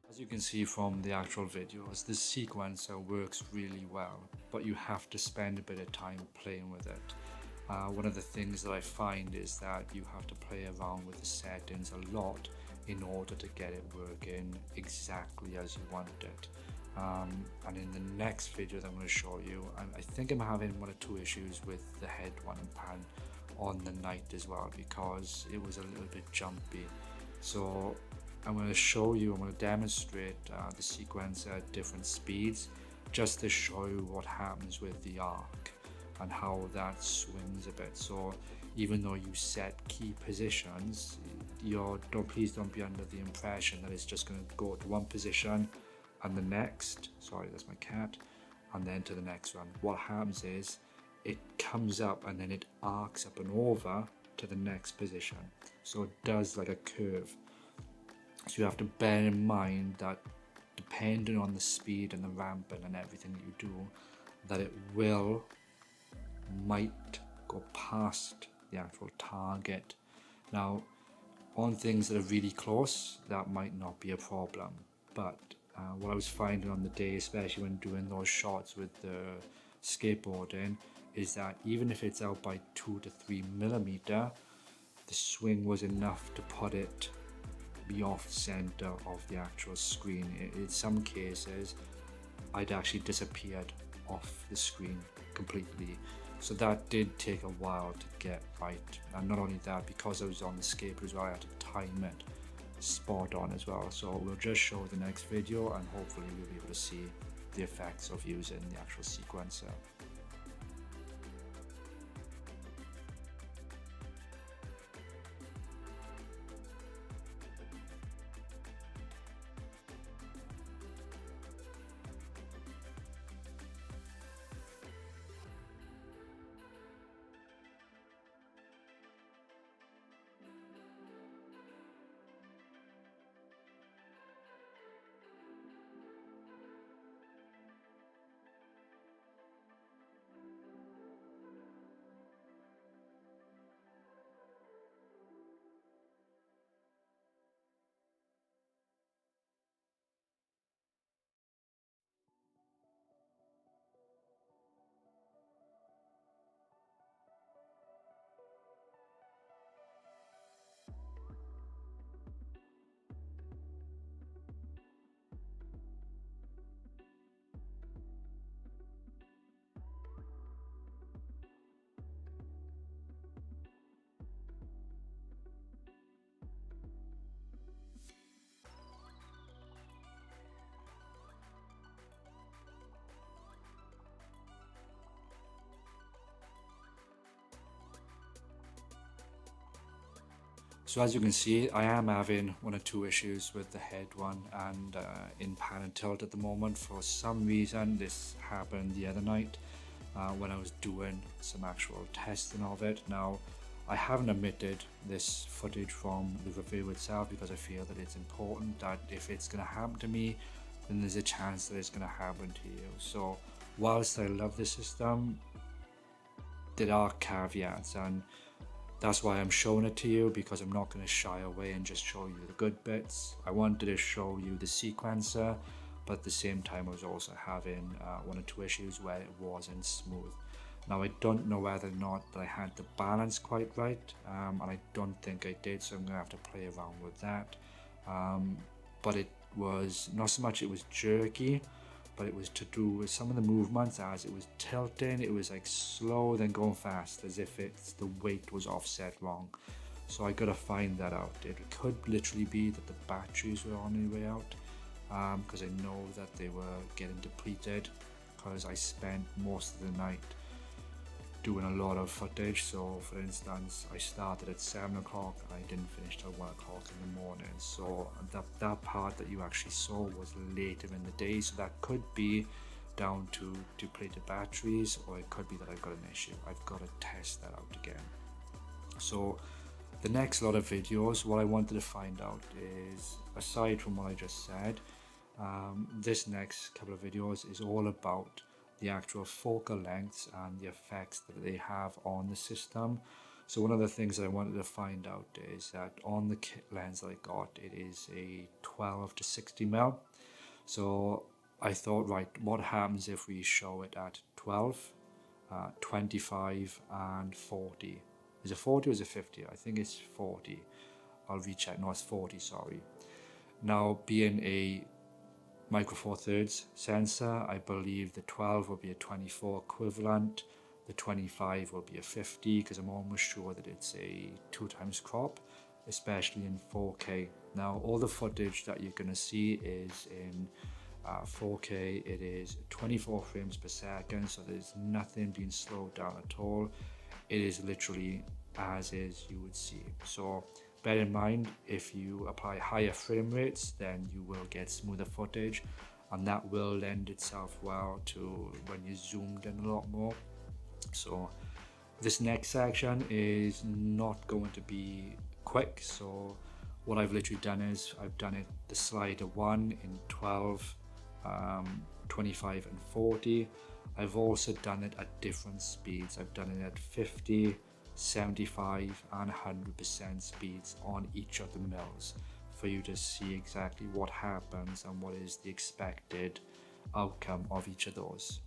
As you can see from the actual videos, this sequencer works really well, but you have to spend a bit of time playing with it. One of the things that I find is that you have to play around with the settings a lot in order to get it working exactly as you want it. And in the next video that I'm going to show you, I think I'm having one or two issues with the head one pan on the night as well, because it was a little bit jumpy. So I'm going to demonstrate the sequence at different speeds, just to show you what happens with the arc and how that swings a bit. So even though you set key positions, please don't be under the impression that it's just going to go to one position and the next, sorry, that's my cat, and then to the next one. What happens is it comes up and then it arcs up and over to the next position. So it does like a curve. So you have to bear in mind that depending on the speed and the ramping and everything that you do, that it might go past the actual target. Now, on things that are really close, that might not be a problem. But what I was finding on the day, especially when doing those shots with the skateboarding, is that even if it's out by 2 to 3 millimeter, the swing was enough to put it be off center of the actual screen. In some cases, I'd actually disappeared off the screen completely. So that did take a while to get right. And not only that, because I was on the skateboard as well, I had to time it spot on as well. So we'll just show the next video and hopefully we'll be able to see the effects of using the actual sequencer. So as you can see, I am having one or two issues with the head one and in pan and tilt at the moment. For some reason this happened the other night when I was doing some actual testing of it. Now I haven't omitted this footage from the review itself because I feel that it's important that if it's going to happen to me, then there's a chance that it's going to happen to you. So whilst I love the system, there are caveats, and that's why I'm showing it to you, because I'm not going to shy away and just show you the good bits. I wanted to show you the sequencer, but at the same time I was also having one or two issues where it wasn't smooth. Now I don't know whether or not that I had the balance quite right, and I don't think I did, so I'm going to have to play around with that. But it was not so much it was jerky, but it was to do with some of the movements. As it was tilting, it was like slow then going fast, as if the weight was offset wrong. So I gotta find that out. It could literally be that the batteries were on their way out, because I know that they were getting depleted, because I spent most of the night doing a lot of footage. So for instance, I started at 7 o'clock and I didn't finish till 1 o'clock in the morning. So that part that you actually saw was later in the day. So that could be down to depleted batteries, or it could be that I've got an issue. I've got to test that out again. So the next lot of videos, what I wanted to find out is, aside from what I just said, this next couple of videos is all about the actual focal lengths and the effects that they have on the system. So one of the things that I wanted to find out is that on the kit lens that I got, it is a 12 to 60 mil. So I thought, right, what happens if we show it at 12, 25 and 40? Is it 40 or is it 50? I think it's 40. I'll recheck. No, it's 40, sorry. Now, being a Micro Four Thirds sensor, I believe the 12 will be a 24 equivalent, the 25 will be a 50, because I'm almost sure that it's a 2x crop, especially in 4K. Now all the footage that you're going to see is in 4K. It is 24 frames per second, so there's nothing being slowed down at all. It is literally as is you would see. So bear in mind, if you apply higher frame rates, then you will get smoother footage, and that will lend itself well to when you zoomed in a lot more. So this next section is not going to be quick. So what I've literally done is I've done it the slider 1 in 12, 25 and 40. I've also done it at different speeds. I've done it at 50, 75 and 100% speeds on each of the mils, for you to see exactly what happens and what is the expected outcome of each of those.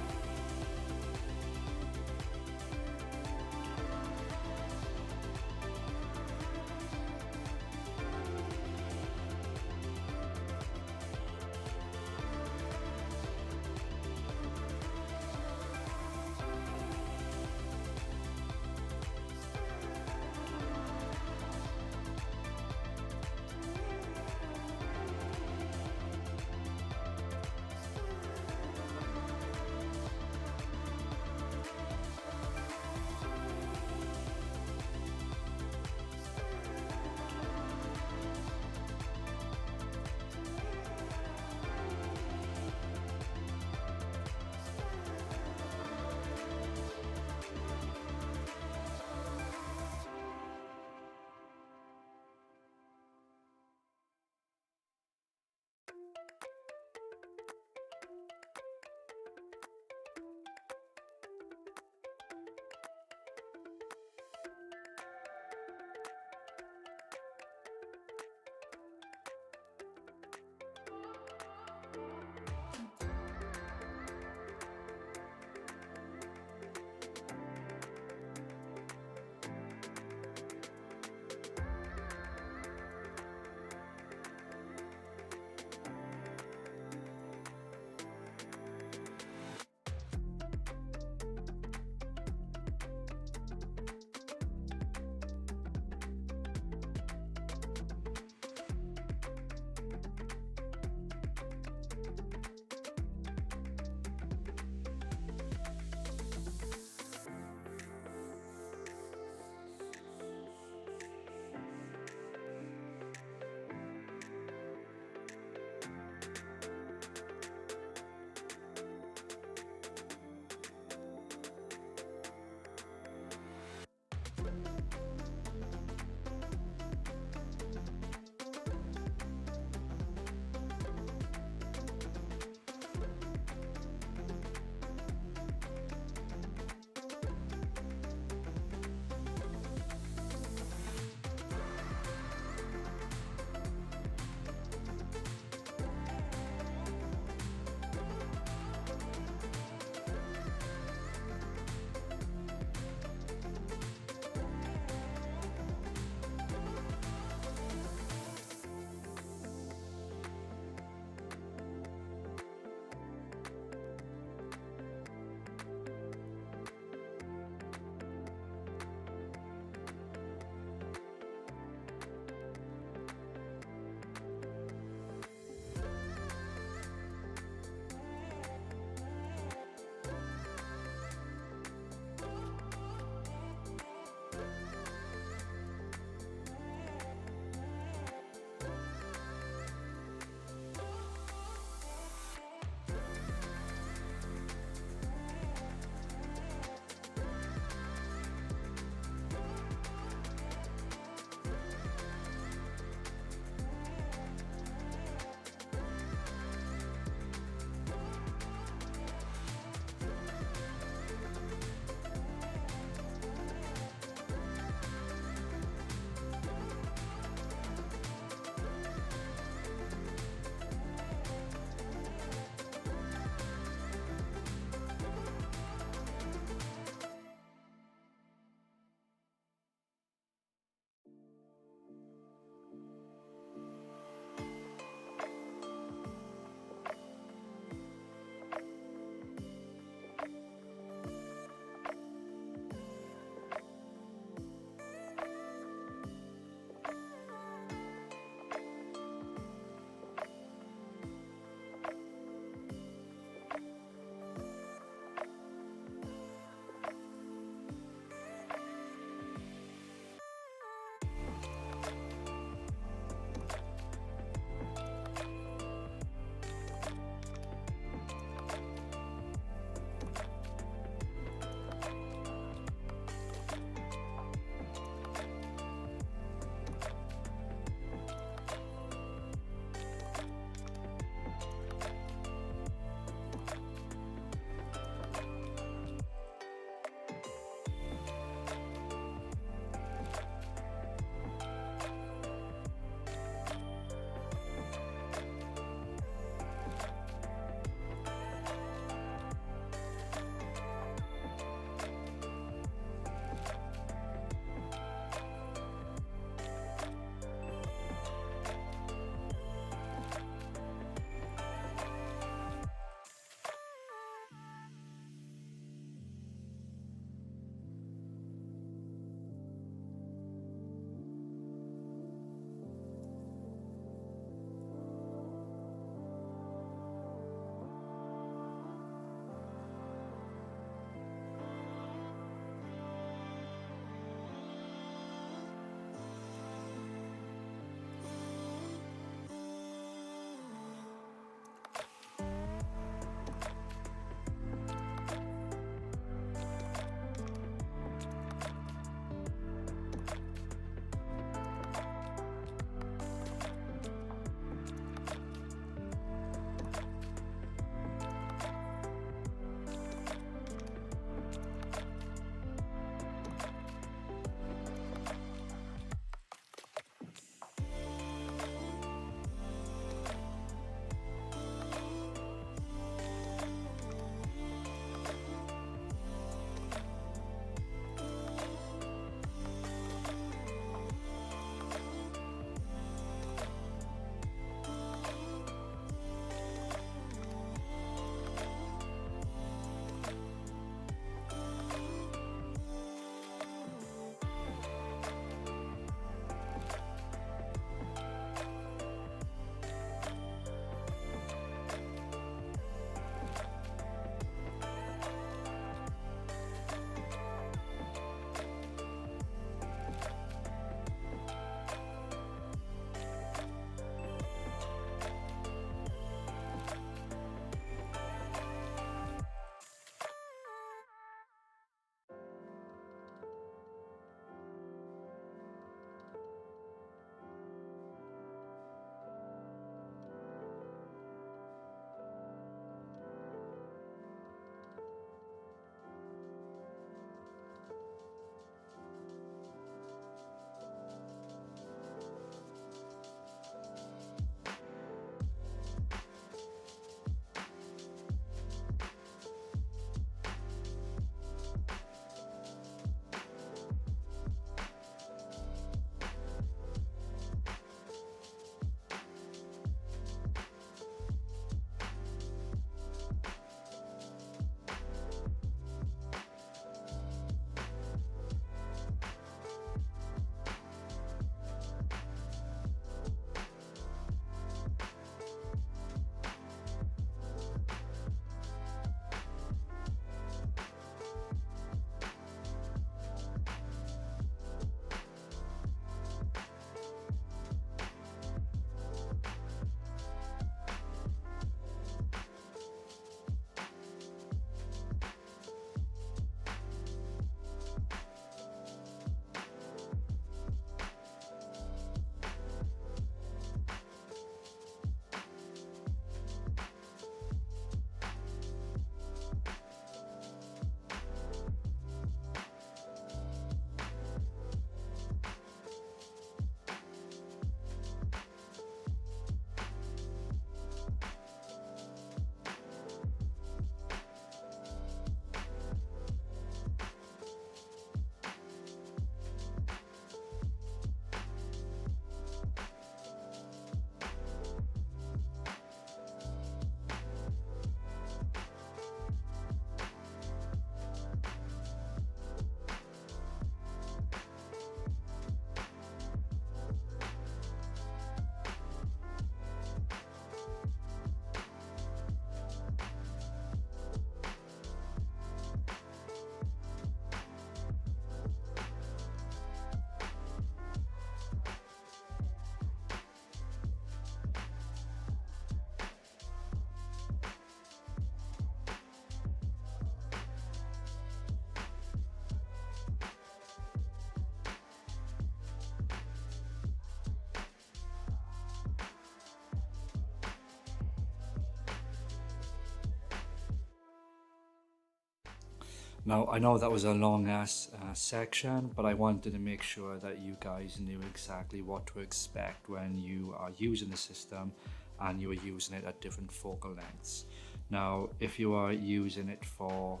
Now, I know that was a long ass section, but I wanted to make sure that you guys knew exactly what to expect when you are using the system and you are using it at different focal lengths. Now, if you are using it for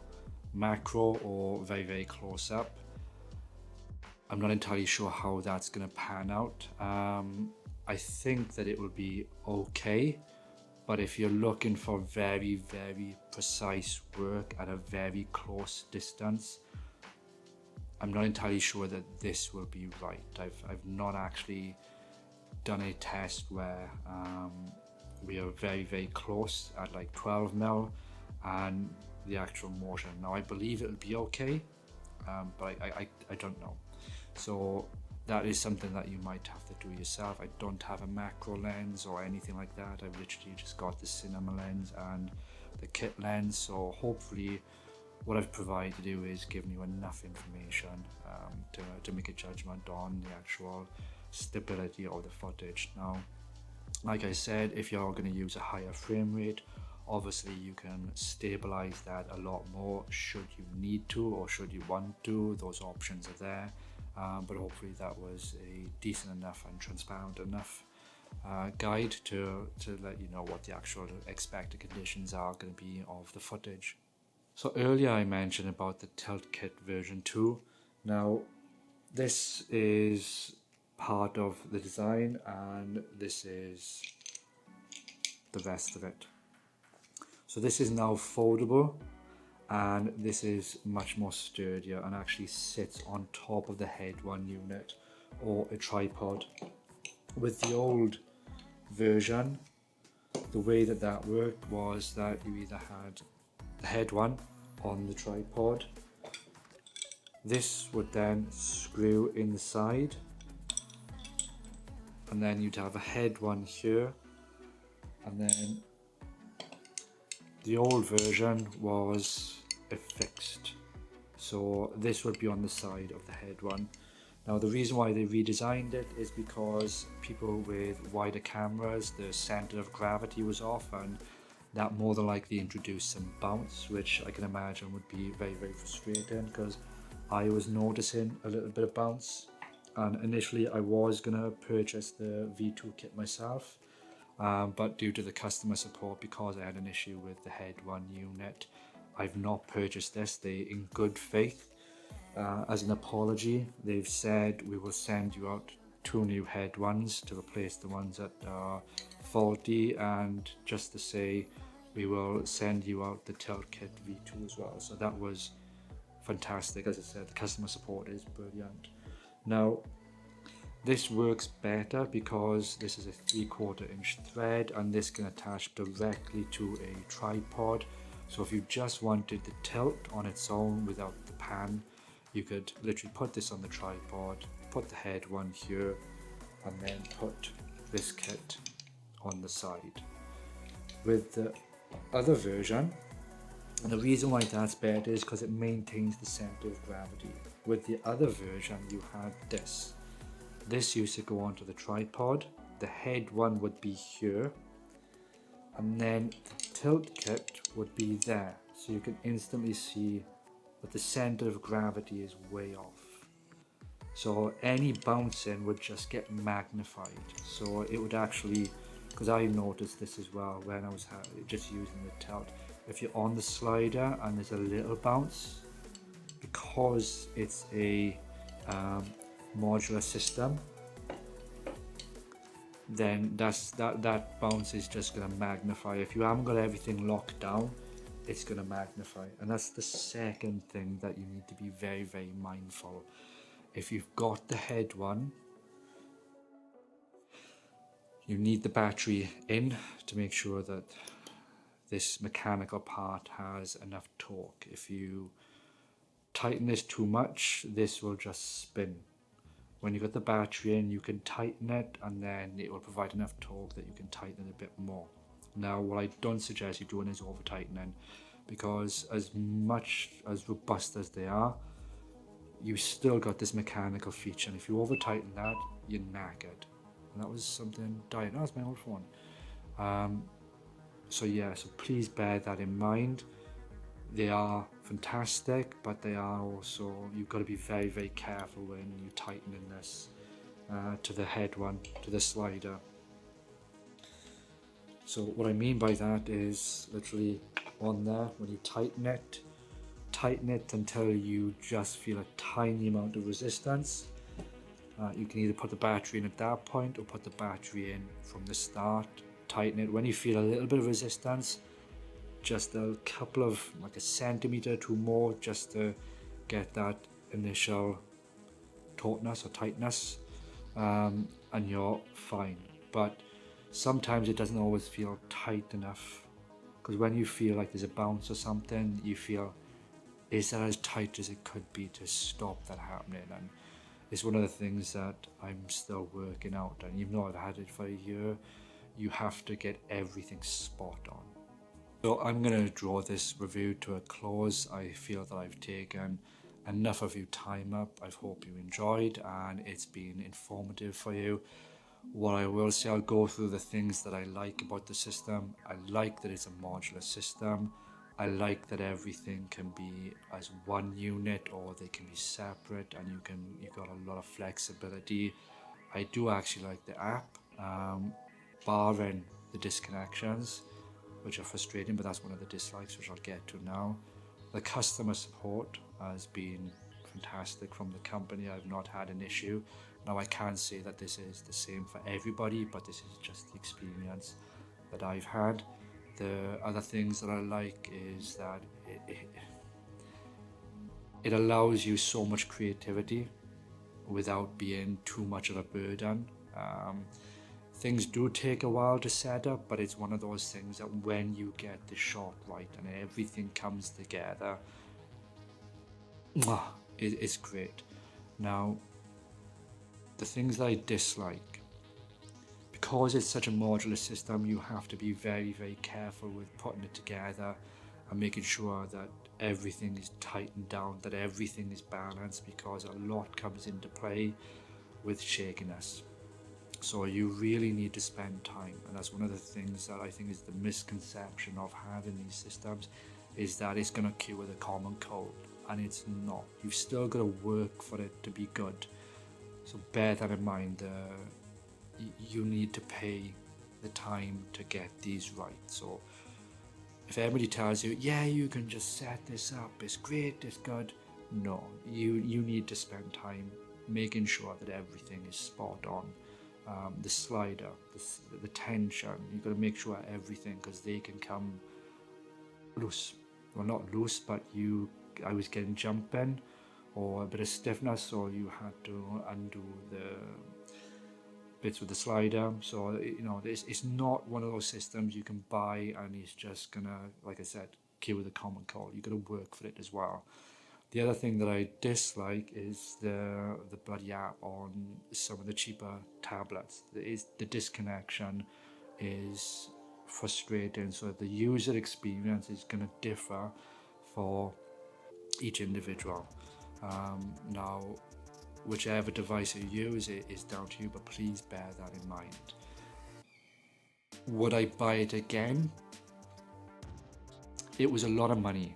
macro or very, very close up, I'm not entirely sure how that's going to pan out. I think that it will be okay, but if you're looking for very, very precise work at a very close distance, I'm not entirely sure that this will be right. I've not actually done a test where we are very, very close at like 12 mil and the actual motion. Now, I believe it'll be okay, but I don't know. So that is something that you might have to do yourself. I don't have a macro lens or anything like that. I've literally just got the cinema lens and the kit lens. So hopefully what I've provided you is giving you enough information to make a judgment on the actual stability of the footage. Now, like I said, if you're going to use a higher frame rate, obviously you can stabilize that a lot more should you need to or should you want to. Those options are there. But hopefully that was a decent enough and transparent enough guide to let you know what the actual expected conditions are going to be of the footage. So earlier I mentioned about the Tilt Kit version 2. Now this is part of the design and this is the rest of it. So this is now foldable, and this is much more sturdier and actually sits on top of the head one unit or a tripod. With the old version, the way that worked was that you either had the head one on the tripod, this would then screw in the side, and then you'd have a head one here, and then the old version was fixed, so this would be on the side of the head one. Now the reason why they redesigned it is because people with wider cameras, the center of gravity was off, and that more than likely introduced some bounce, which I can imagine would be very, very frustrating, because I was noticing a little bit of bounce. And initially I was going to purchase the V2 kit myself, but due to the customer support, because I had an issue with the head one unit, I've not purchased this. They, in good faith, as an apology, they've said we will send you out 2 new head ones to replace the ones that are faulty, and just to say we will send you out the Tilt Kit V2 as well. So that was fantastic. As I said, the customer support is brilliant. Now this works better because this is a 3/4 inch thread, and this can attach directly to a tripod. So if you just wanted the tilt on its own without the pan, you could literally put this on the tripod, put the head one here, and then put this kit on the side. With the other version, and the reason why that's better is because it maintains the center of gravity. With the other version, you had this. This used to go onto the tripod, the head one would be here, and then the tilt kit would be there. So you can instantly see that the center of gravity is way off. So any bouncing would just get magnified. So it would actually, because I noticed this as well when I was just using the tilt, if you're on the slider and there's a little bounce, because it's a modular system, then that bounce is just going to magnify. If you haven't got everything locked down, it's going to magnify. And that's the second thing that you need to be very, very mindful. If you've got the head one, you need the battery in to make sure that this mechanical part has enough torque. If you tighten this too much, this will just spin. When you got the battery in, you can tighten it, and then it will provide enough torque that you can tighten it a bit more. Now, what I don't suggest you doing is over tightening, because as much as robust as they are, you still got this mechanical feature, and if you over tighten that, you're knackered. And that was something dying. That was my old phone. So yeah, so please bear that in mind. They are fantastic, but they are also, you've got to be very, very careful when you tighten in this to the head one, to the slider. So what I mean by that is literally on there, when you tighten it until you just feel a tiny amount of resistance. You can either put the battery in at that point or put the battery in from the start. Tighten it when you feel a little bit of resistance, just a couple of, like a centimeter to more, just to get that initial tautness or tightness, and you're fine. But sometimes it doesn't always feel tight enough, because when you feel like there's a bounce or something, you feel, is that as tight as it could be to stop that happening? And it's one of the things that I'm still working out, and even though I've had it for a year, you have to get everything spot on. So I'm going to draw this review to a close. I feel that I've taken enough of your time up. I hope you enjoyed and it's been informative for you. What I will say, I'll go through the things that I like about the system. I like that it's a modular system. I like that everything can be as one unit or they can be separate, and you've got a lot of flexibility. I do actually like the app, barring the disconnections, which are frustrating, but that's one of the dislikes, which I'll get to now. The customer support has been fantastic from the company. I've not had an issue. Now I can't say that this is the same for everybody, but this is just the experience that I've had. The other things that I like is that it allows you so much creativity without being too much of a burden. Things do take a while to set up, but it's one of those things that when you get the shot right and everything comes together, it's great. Now, the things that I dislike, because it's such a modular system, you have to be very, very careful with putting it together and making sure that everything is tightened down, that everything is balanced, because a lot comes into play with shakiness. So you really need to spend time, and that's one of the things that I think is the misconception of having these systems, is that it's going to cure the common cold, and it's not. You've still got to work for it to be good. So bear that in mind. You need to pay the time to get these right. So if everybody tells you, yeah, you can just set this up, it's great, it's good, no, you need to spend time making sure that everything is spot on. The slider, the tension, you've got to make sure everything, because they can come loose. Well, not loose, but I was getting jumping or a bit of stiffness, so you had to undo the bits with the slider. So it's not one of those systems you can buy and it's just gonna, like I said, cure the common cold. You've got to work for it as well. The other thing that I dislike is the bloody app on some of the cheaper tablets. The disconnection is frustrating. So the user experience is going to differ for each individual. Now, whichever device you use, it is down to you, but please bear that in mind. Would I buy it again? It was a lot of money.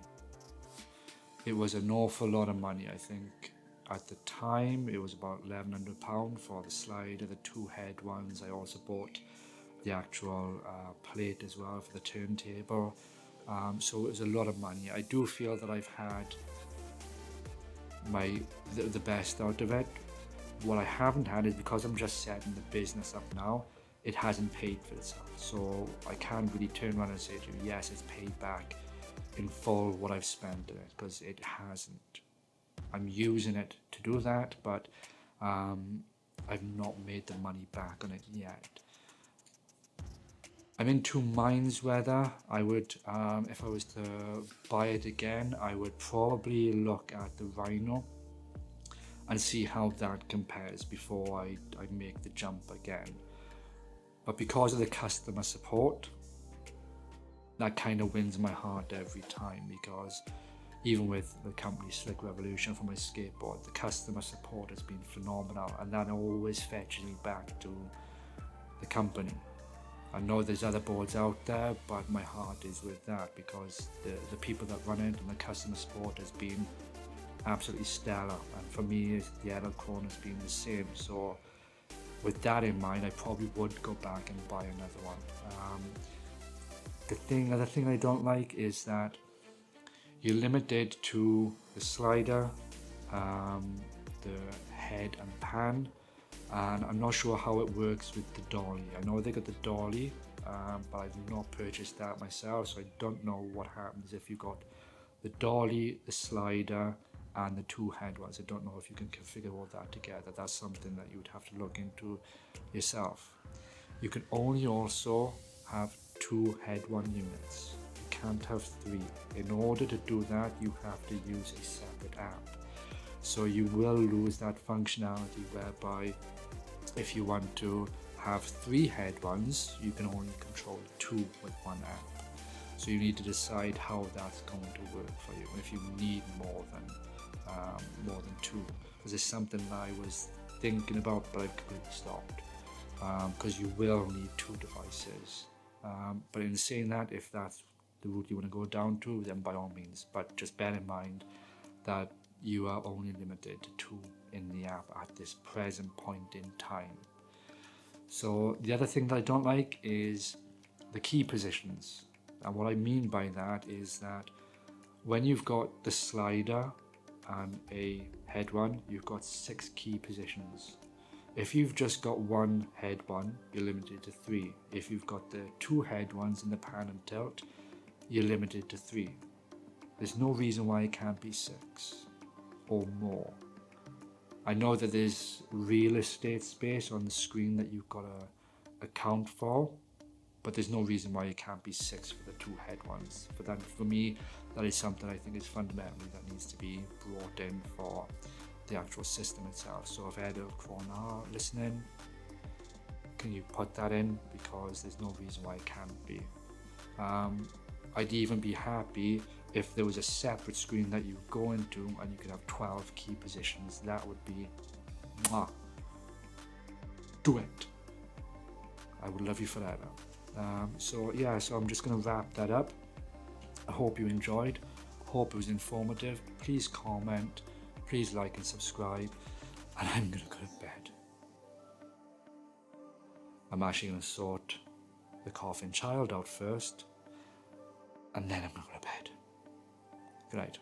It was an awful lot of money. I think at the time it was about £1,100 for the slider, the two head ones. I also bought the actual plate as well for the turntable. So it was a lot of money. I do feel that I've had the best out of it. What I haven't had is, because I'm just setting the business up now, it hasn't paid for itself. So I can't really turn around and say to you, yes, it's paid back in full what I've spent in it, because it hasn't. I'm using it to do that, but I've not made the money back on it yet. I'm in two minds whether I would, if I was to buy it again, I would probably look at the Rhino and see how that compares before I make the jump again. But because of the customer support, that kind of wins my heart every time, because even with the company Slick Revolution for my skateboard, the customer support has been phenomenal, and that always fetches me back to the company. I know there's other boards out there, but my heart is with that because the people that run it and the customer support has been absolutely stellar, and for me the Edelkrone has been the same. So with that in mind, I probably would go back and buy another one. Other thing I don't like is that you're limited to the slider, the head and pan, and I'm not sure how it works with the dolly. I know they got the dolly, but I've not purchased that myself, so I don't know what happens if you got the dolly, the slider, and the two head ones. I don't know if you can configure all that together. That's something that you would have to look into yourself. You can only also have 2 head one units. You can't have 3. In order to do that, you have to use a separate app. So you will lose that functionality whereby if you want to have 3 head ones, you can only control 2 with one app. So you need to decide how that's going to work for you, if you need more than 2. Because it's something that I was thinking about, but I've completely stopped. Because you will need 2 devices. But in saying that, if that's the route you want to go down to, then by all means. But just bear in mind that you are only limited to 2 in the app at this present point in time. So the other thing that I don't like is the key positions. And what I mean by that is that when you've got the slider and a head one, you've got 6 key positions. If you've just got 1 head one, you're limited to 3. If you've got the 2 head ones in the pan and tilt, you're limited to 3. There's no reason why it can't be 6 or more. I know that there's real estate space on the screen that you've got to account for, but there's no reason why it can't be 6 for the 2 head ones. But then for me, that is something I think is fundamentally that needs to be brought in for the actual system itself. So if Edelkrone are listening, can you put that in? Because there's no reason why it can't be. I'd even be happy if there was a separate screen that you go into and you could have 12 key positions. That would be do it. I would love you forever. So I'm just going to wrap that up. I hope you enjoyed. Hope it was informative. Please comment, please like and subscribe, and I'm going to go to bed. I'm actually going to sort the coughing child out first, and then I'm going to go to bed. Good night.